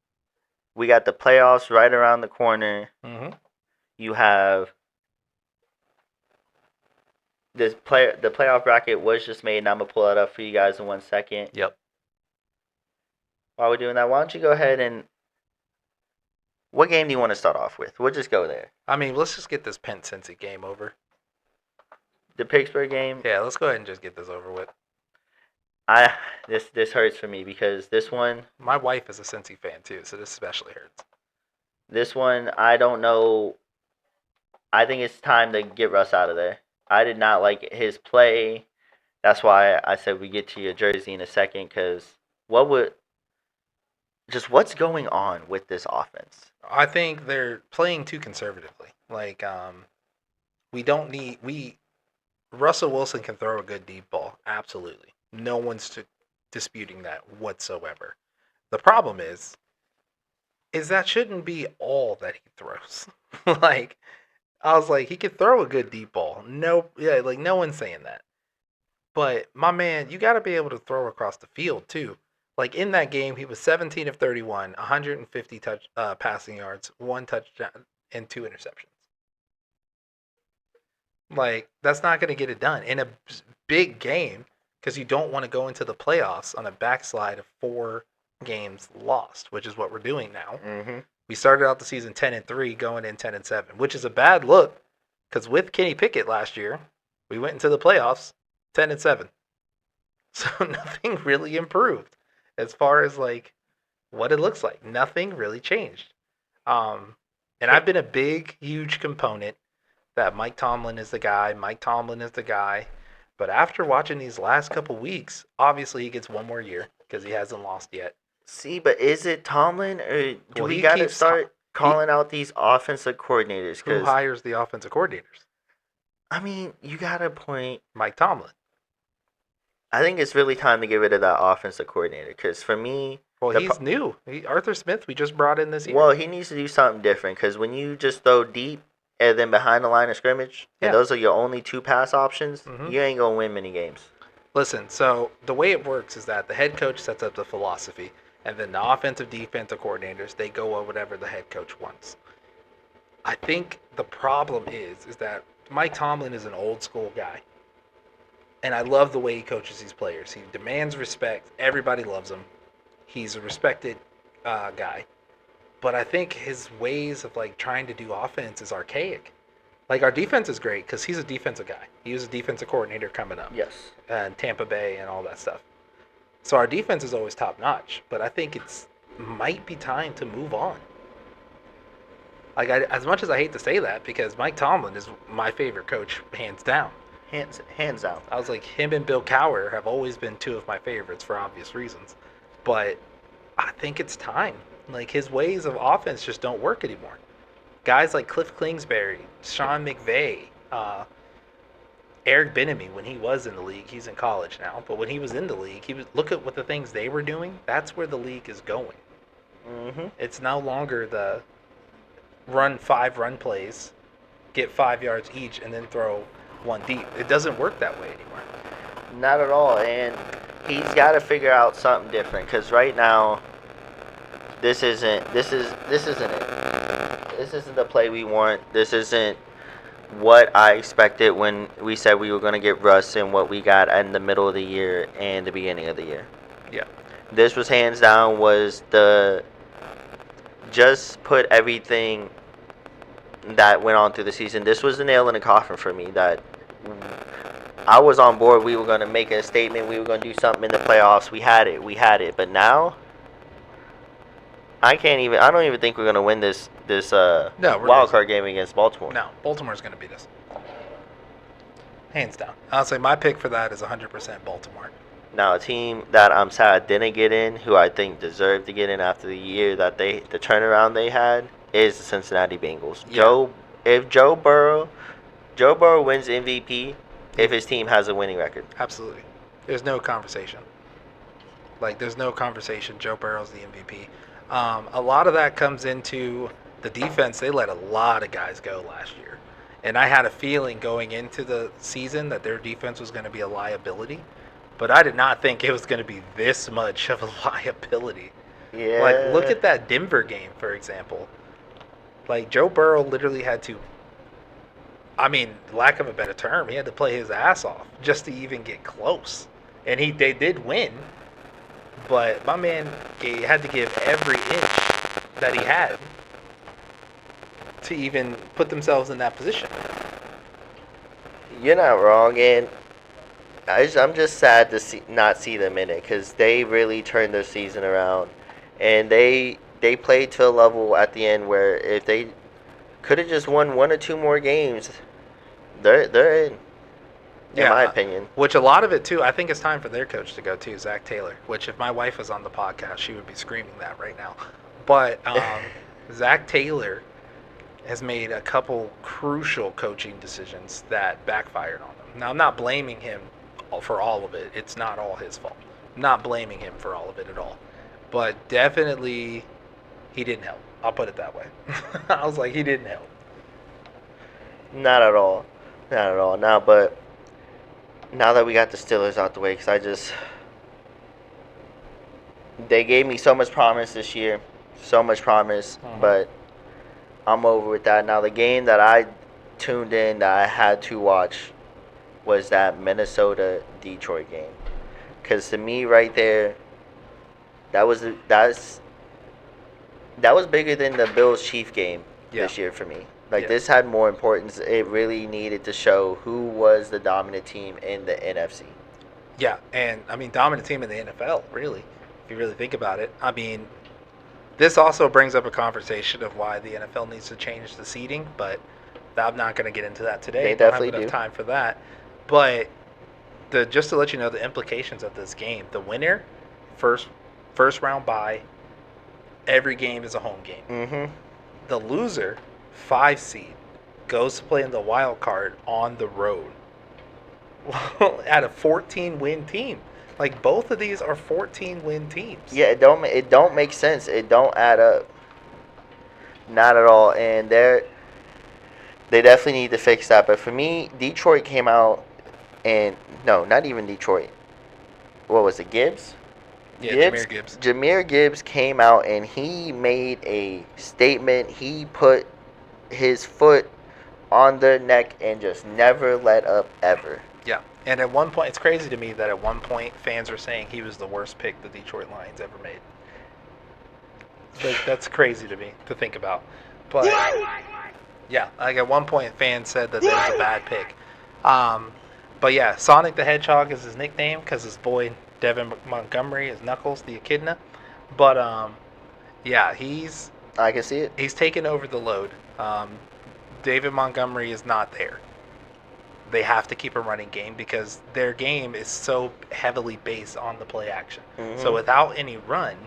we got the playoffs right around the corner. You have the playoff bracket was just made, and I'm gonna pull it up for you guys in 1 second. Yep. While we're doing that, why don't you go ahead and what game do you want to start off with? We'll just go there. I mean, let's just get this Penn Cincy game over. The Pittsburgh game. Yeah, let's go ahead and just get this over with. This hurts for me because this one. My wife is a Cincy fan too, so this especially hurts. This one, I don't know. I think it's time to get Russ out of there. I did not like his play. That's why I said we get to your jersey in a second. Because what's going on with this offense? I think they're playing too conservatively. Like, Russell Wilson can throw a good deep ball, absolutely. No one's disputing that whatsoever. The problem is that shouldn't be all that he throws. Like, I was like, he could throw a good deep ball. No one's saying that. But my man, you got to be able to throw across the field too. Like in that game, he was 17 of 31, 150 passing yards, 1 touchdown, and 2 interceptions. Like, that's not going to get it done in a big game because you don't want to go into the playoffs on a backslide of 4 games lost, which is what we're doing now. Mm-hmm. We started out the season 10-3, going in 10-7, which is a bad look because with Kenny Pickett last year, we went into the playoffs 10-7. So nothing really improved as far as like what it looks like. Nothing really changed. And I've been a big, huge component that Mike Tomlin is the guy. But after watching these last couple weeks, obviously he gets 1 more year because he hasn't lost yet. See, but is it Tomlin or do we got to start calling out these offensive coordinators? Who hires the offensive coordinators? I mean, you got to point Mike Tomlin. I think it's really time to get rid of that offensive coordinator because for me... Well, he's new. Arthur Smith, we just brought in this year. Well, he needs to do something different because when you just throw deep and then behind the line of scrimmage, and those are your only 2 pass options, you ain't going to win many games. Listen, so the way it works is that the head coach sets up the philosophy, and then the offensive, defensive coordinators, they go with whatever the head coach wants. I think the problem is that Mike Tomlin is an old school guy. And I love the way he coaches these players. He demands respect. Everybody loves him. He's a respected guy. But I think his ways of like trying to do offense is archaic. Like our defense is great because he's a defensive guy. He was a defensive coordinator coming up. Yes. And Tampa Bay and all that stuff. So our defense is always top notch. But I think might be time to move on. Like as much as I hate to say that because Mike Tomlin is my favorite coach hands down. Hands out. I was like, him and Bill Cowher have always been 2 of my favorites for obvious reasons. But I think it's time. Like, his ways of offense just don't work anymore. Guys like Cliff Kingsbury, Sean McVay, Eric Bieniemy, when he was in the league, he's in college now, but when he was in the league, look at what the things they were doing. That's where the league is going. Mm-hmm. It's no longer the run 5 run plays, get 5 yards each, and then throw 1 deep. It doesn't work that way anymore. Not at all, and he's got to figure out something different because right now, this isn't it. This isn't the play we want. This isn't what I expected when we said we were going to get Russ and what we got in the middle of the year and the beginning of the year. Yeah. This was hands down just put everything that went on through the season. This was the nail in the coffin for me that I was on board. We were going to make a statement. We were going to do something in the playoffs. We had it. But now, I don't even think we're going to win this wild card game against Baltimore. No, Baltimore's going to beat us. Hands down. I'll say my pick for that is 100% Baltimore. Now, a team that I'm sad didn't get in, who I think deserved to get in after the year the turnaround they had, is the Cincinnati Bengals. Yeah. If Joe Burrow wins MVP, if his team has a winning record. Absolutely. There's no conversation. There's no conversation. Joe Burrow's the MVP. A lot of that comes into the defense. They let a lot of guys go last year. And I had a feeling going into the season that their defense was going to be a liability. But I did not think it was going to be this much of a liability. Yeah. Look at that Denver game, for example. Joe Burrow literally had to I mean, lack of a better term, he had to play his ass off just to even get close. And they did win, but my man had to give every inch that he had to even put themselves in that position. You're not wrong, and I'm just sad to not see them in it because they really turned their season around, and they played to a level at the end where if they could have just won one or two more games, they're in. In Yeah, my opinion. which a lot of it too, I think it's time for their coach to go too, Zach Taylor. Which if my wife was on the podcast, she would be screaming that right now. But Zach Taylor has made a couple crucial coaching decisions that backfired on him. Now I'm not blaming him for all of it. It's not all his fault. I'm not blaming him for all of it at all. But definitely, he didn't help. I'll put it that way. I was like, he didn't help. Not at all. Not at all. Now, but now that we got the Steelers out the way, because they gave me so much promise this year, so much promise, but I'm over with that. Now, the game that I tuned in that I had to watch was that Minnesota-Detroit game. Because to me, right there, that was bigger than the Bills-Chief game this year for me. Like, this had more importance. It really needed to show who was the dominant team in the NFC. Yeah, and I mean, dominant team in the NFL, really, if you really think about it. I mean, this also brings up a conversation of why the NFL needs to change the seating, but I'm not going to get into that today. They definitely don't have enough time for that. But just to let you know the implications of this game, the winner, first round bye, every game is a home game. Mm-hmm. The loser, 5 seed, goes to play in the wild card on the road at a 14-win team. Like, both of these are 14-win teams. Yeah, it don't make sense. It don't add up. Not at all. And they definitely need to fix that. But for me, Detroit came out and no, not even Detroit. What was it, Gibbs? Yeah, Jahmyr Gibbs. Jahmyr Gibbs came out and he made a statement. He put his foot on their neck and just never let up ever. Yeah, and at one point, it's crazy to me that at one point fans are saying he was the worst pick the Detroit Lions ever made. That's crazy to me to think about. But yeah, like at one point fans said that that was a bad pick. But yeah, Sonic the Hedgehog is his nickname because his boy Devin Montgomery is Knuckles the Echidna. But yeah, I can see it. He's taken over the load. David Montgomery is not there. They have to keep a running game because their game is so heavily based on the play action. Mm-hmm. So without any run,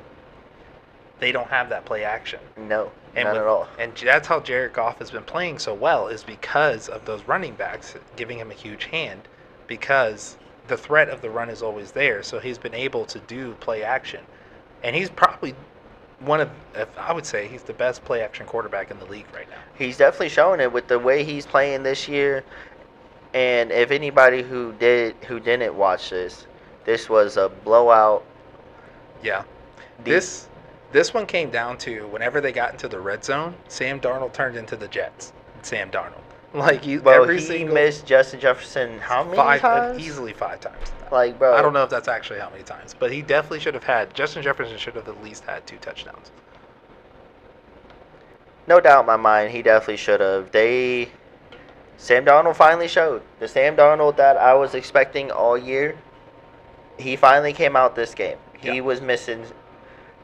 they don't have that play action. No, not at all. And that's how Jared Goff has been playing so well, is because of those running backs giving him a huge hand, because the threat of the run is always there. So he's been able to do play action. And he's probably I would say he's the best play action quarterback in the league right now. He's definitely showing it with the way he's playing this year. And if anybody who didn't watch this was a blowout. Yeah. This one came down to whenever they got into the red zone, Sam Darnold turned into the Jets. Sam Darnold. Like he missed Justin Jefferson how many times? Easily 5 times. Like, bro, I don't know if that's actually how many times, but he definitely should have had. Justin Jefferson should have at least had 2 touchdowns. No doubt in my mind, he definitely should have. Sam Darnold finally showed. The Sam Darnold that I was expecting all year, he finally came out this game. He was missing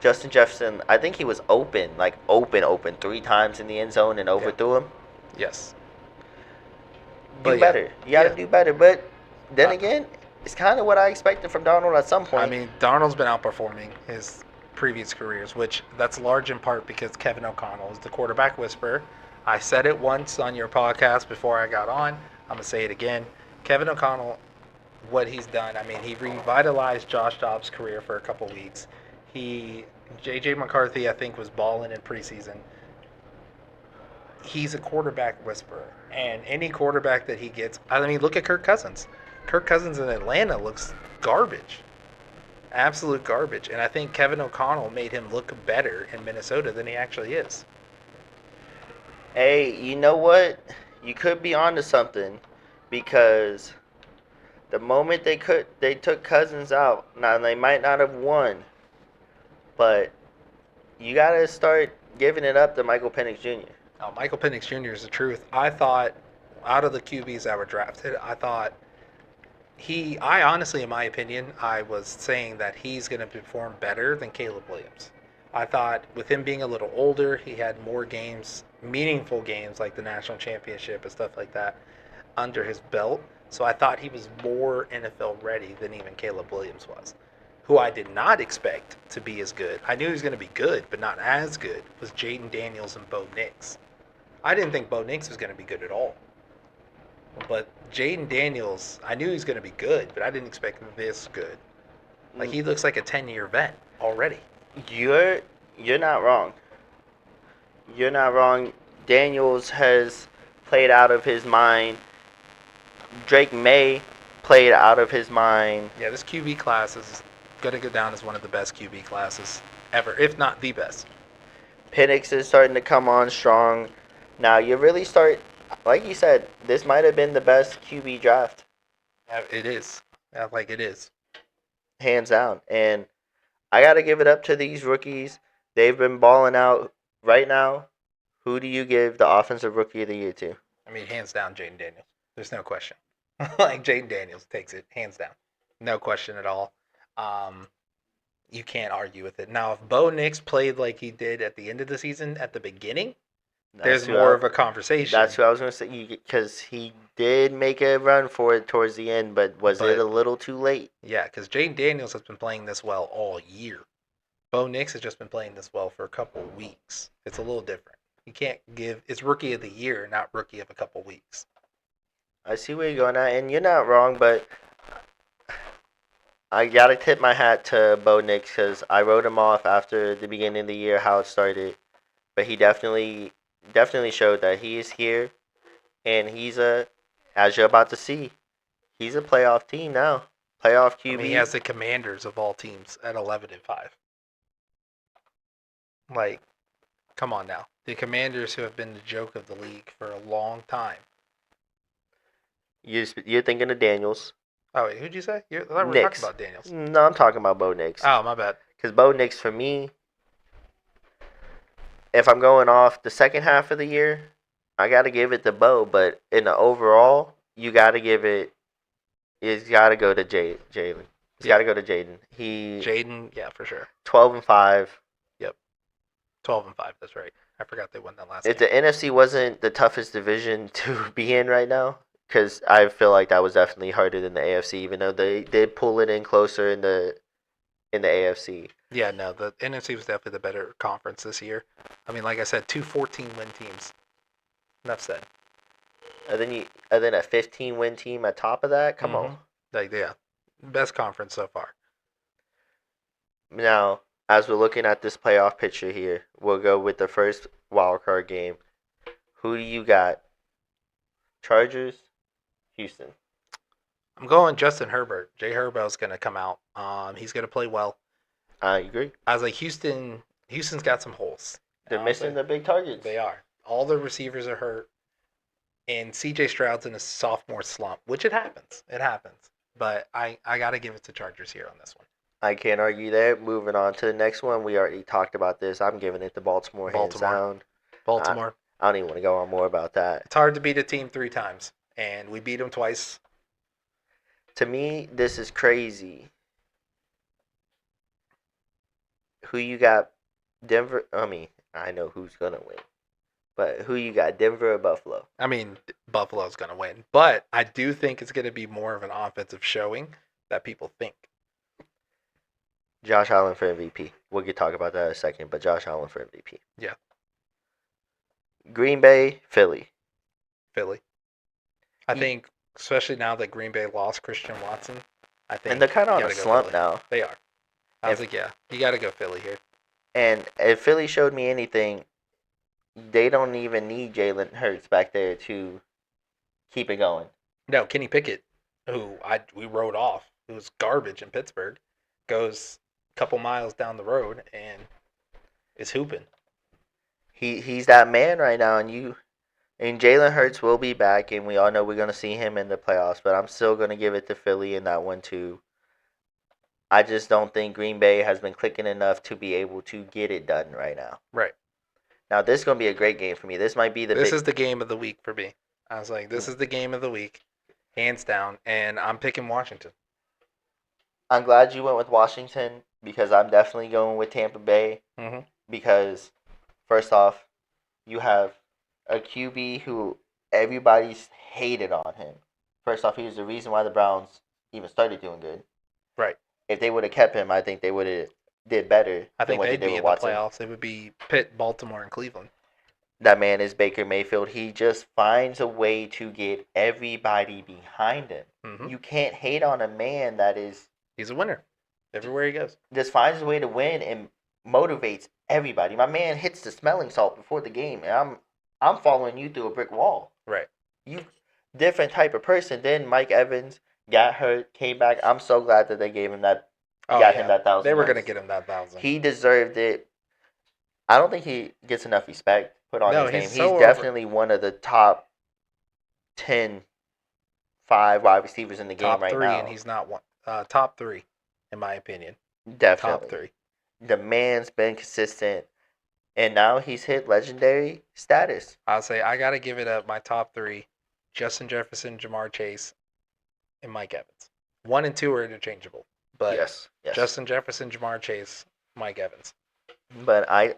Justin Jefferson. I think he was open 3 times in the end zone and overthrew him. Yes. Do better. You got to do better. But then again, it's kind of what I expected from Darnold at some point. I mean, Darnold's been outperforming his previous careers, which that's large in part because Kevin O'Connell is the quarterback whisperer. I said it once on your podcast before I got on. I'm going to say it again. Kevin O'Connell, what he's done, I mean, he revitalized Josh Dobbs' career for a couple weeks. J.J. McCarthy, I think, was balling in preseason. He's a quarterback whisperer. And any quarterback that he gets, I mean, look at Kirk Cousins. Kirk Cousins in Atlanta looks garbage. Absolute garbage. And I think Kevin O'Connell made him look better in Minnesota than he actually is. Hey, you know what? you could be onto something because the moment they took Cousins out, now they might not have won, but you gotta start giving it up to Michael Penix Jr. Oh, Michael Penix Jr. is the truth. I thought, out of the QBs that were drafted, I thought I honestly, in my opinion, I was saying that he's going to perform better than Caleb Williams. I thought with him being a little older, he had more games, meaningful games like the national championship and stuff like that under his belt. So I thought he was more NFL ready than even Caleb Williams was, who I did not expect to be as good. I knew he was going to be good, but not as good, was Jaden Daniels and Bo Nix. I didn't think Bo Nix was going to be good at all. But Jaden Daniels, I knew he was going to be good, but I didn't expect him this good. Like, he looks like a 10-year vet already. You're not wrong. You're not wrong. Daniels has played out of his mind. Drake May played out of his mind. Yeah, this QB class is going to go down as one of the best QB classes ever, if not the best. Penix is starting to come on strong. Now you really start, like you said, this might have been the best QB draft. Yeah, it is. Yeah, like it is. Hands down. And I got to give it up to these rookies. They've been balling out right now. Who do you give the Offensive Rookie of the Year to? I mean, hands down, Jaden Daniels. There's no question. Like, Jaden Daniels takes it, hands down. No question at all. You can't argue with it. Now, if Bo Nix played like he did at the end of the season, at the beginning, there's more of a conversation. That's what I was going to say, because he did make a run for it towards the end, but was it a little too late? Yeah, because Jaden Daniels has been playing this well all year. Bo Nix has just been playing this well for a couple of weeks. It's a little different. You can't give, it's Rookie of the Year, not Rookie of a couple weeks. I see where you're going at, and you're not wrong, but I got to tip my hat to Bo Nix because I wrote him off after the beginning of the year, how it started. But he definitely showed that he is here, and he's as you're about to see, he's a playoff team now. Playoff QB. I mean, he has the Commanders of all teams at 11-5. Like, come on now. The Commanders, who have been the joke of the league for a long time. You're thinking of Daniels. Oh, wait, who'd you say? I thought we were talking about Daniels. No, I'm talking about Bo Nix. Oh, my bad. Because Bo Nix, for me, if I'm going off the second half of the year, I got to give it to Bo. But in the overall, you got to give it. It's got to go to Jalen. It's got to go to Jaden. Jaden, yeah, for sure. 12-5. Yep, 12-5. That's right. I forgot they won that last. If the NFC wasn't the toughest division to be in right now, because I feel like that was definitely harder than the AFC, even though they did pull it in closer in the AFC. Yeah, no, the NFC was definitely the better conference this year. I mean, like I said, 2 14-win teams. Enough said. And then a 15-win team at top of that. Come on. Like, yeah, best conference so far. Now, as we're looking at this playoff picture here, we'll go with the first wild card game. Who do you got? Chargers, Houston. I'm going Justin Herbert. Jay Herbert's going to come out. He's going to play well. I agree. I was like, Houston's got some holes. They're missing the big targets. They are. All the receivers are hurt. And C.J. Stroud's in a sophomore slump, which it happens. It happens. But I got to give it to Chargers here on this one. I can't argue there. Moving on to the next one. We already talked about this. I'm giving it to Baltimore. Hands down. Baltimore. I don't even want to go on more about that. It's hard to beat a team 3 times. And we beat them twice. To me, this is crazy. Who you got? Denver? I know who's going to win. But who you got, Denver or Buffalo? I mean, Buffalo's going to win. But I do think it's going to be more of an offensive showing that people think. Josh Allen for MVP. We'll talk about that in a second, but Josh Allen for MVP. Yeah. Green Bay, Philly. I think, especially now that Green Bay lost Christian Watson, I think. And they're kind of on a slump now. They are. I was like, yeah, you got to go Philly here. And if Philly showed me anything, they don't even need Jalen Hurts back there to keep it going. No, Kenny Pickett, who we wrote off, who was garbage in Pittsburgh, goes a couple miles down the road and is hooping. He's that man right now, and And Jalen Hurts will be back, and we all know we're going to see him in the playoffs. But I'm still going to give it to Philly in that one too. I just don't think Green Bay has been clicking enough to be able to get it done right now. Right. Now this is going to be a great game for me. This might be the This big. is the game of the week for me. I was like, this is the game of the week, hands down, and I'm picking Washington. I'm glad you went with Washington because I'm definitely going with Tampa Bay. Mm-hmm. Because first off, you have a QB who everybody's hated on him. First off, he was the reason why the Browns even started doing good. Right. If they would have kept him, I think they would have did better I than think what they they'd did be with in the Watson. playoffs. It would be Pitt, Baltimore, and Cleveland. That man is Baker Mayfield. He just finds a way to get everybody behind him. Mm-hmm. You can't hate on a man that is He's a winner everywhere he goes. just finds a way to win and motivates everybody. My man hits the smelling salt before the game, and I'm following you through a brick wall. Right. You different type of person. Then Mike Evans got hurt, came back. I'm so glad that they gave him that. Oh, Got yeah. him that 1,000. They were yards. going to get him that 1,000. He deserved it. I don't think he gets enough respect put on his name. He's He's so definitely one of the top 10, 5 wide receivers in the game top right three, now. and he's not one. Top 3, in my opinion. Definitely. Top 3. The man's been consistent, and now he's hit legendary status. I'll say I got to give it up. My top 3, Justin Jefferson, Jamar Chase, and Mike Evans. 1 and 2 are interchangeable. But Yes. Justin Jefferson, Jamar Chase, Mike Evans. But I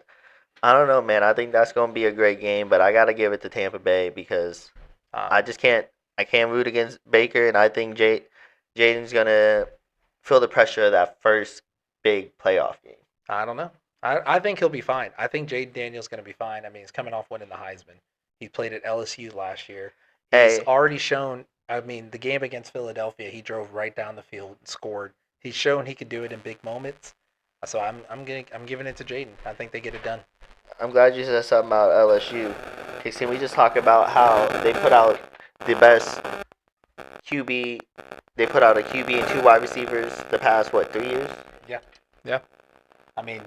don't know, man. I think that's going to be a great game, but I got to give it to Tampa Bay because I just can't. I can't root against Baker, and I think Jaden's going to feel the pressure of that first big playoff game. I don't know. I think he'll be fine. I think Jaden Daniels going to be fine. I mean, he's coming off winning the Heisman. He played at LSU last year. He's already shown. I mean, the game against Philadelphia, he drove right down the field and scored. He's shown he could do it in big moments. So I'm giving it to Jaden. I think they get it done. I'm glad you said something about LSU. Okay, can we just talk about how they put out the best QB? They put out a QB and 2 wide receivers the past 3 years? Yeah. I mean,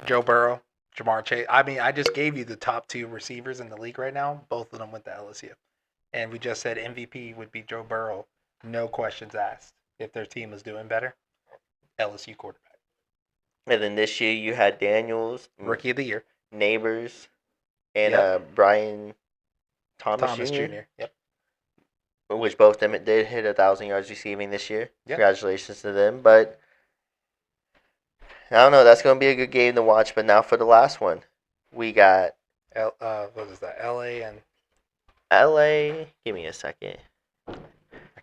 Joe Burrow, Jamar Chase. I mean, I just gave you the top 2 receivers in the league right now. Both of them went to LSU. And we just said MVP would be Joe Burrow. No questions asked. If their team was doing better, LSU quarterback. And then this year you had Daniels, Rookie of the Year. Neighbors, and Brian Thomas Jr. Yep. Which both of them did hit 1,000 yards receiving this year. Yep. Congratulations to them. But I don't know. That's going to be a good game to watch. But now for the last one, we got what is that? LA and LA. Give me a second.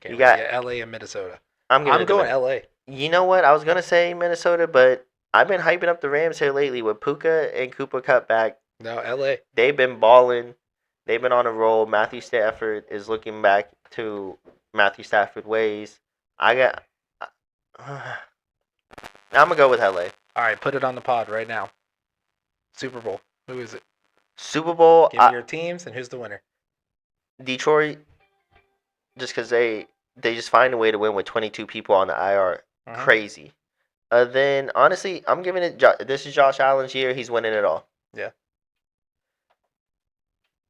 You got LA and Minnesota. I'm going LA. You know what? I was gonna say Minnesota, but I've been hyping up the Rams here lately with Puka and Cooper Cup back. No, LA. They've been balling. They've been on a roll. Matthew Stafford is looking back to Matthew Stafford ways. I'm gonna go with LA. All right, put it on the pod right now. Super Bowl. Who is it? Super Bowl. Give me your teams and who's the winner. Detroit. Just because they just find a way to win with 22 people on the IR. Uh-huh. Crazy. Then, honestly, I'm giving it... This is Josh Allen's year. He's winning it all. Yeah.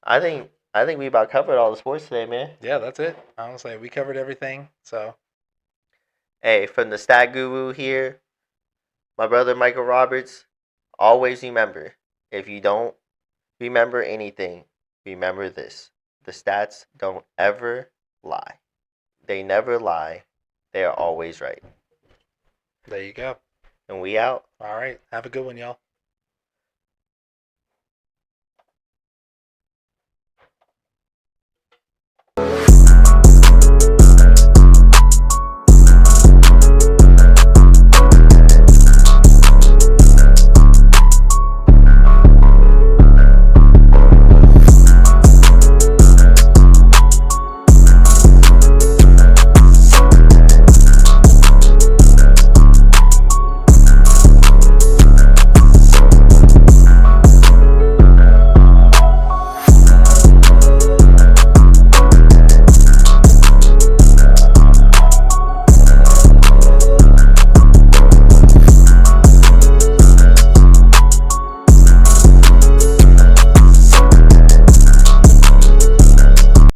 I think we about covered all the sports today, man. Yeah, that's it. Honestly, we covered everything, so... Hey, from the stat guru here, my brother Michael Roberts, always remember, if you don't remember anything, remember this. The stats don't ever lie. They never lie. They are always right. There you go. And we out. All right. Have a good one, y'all.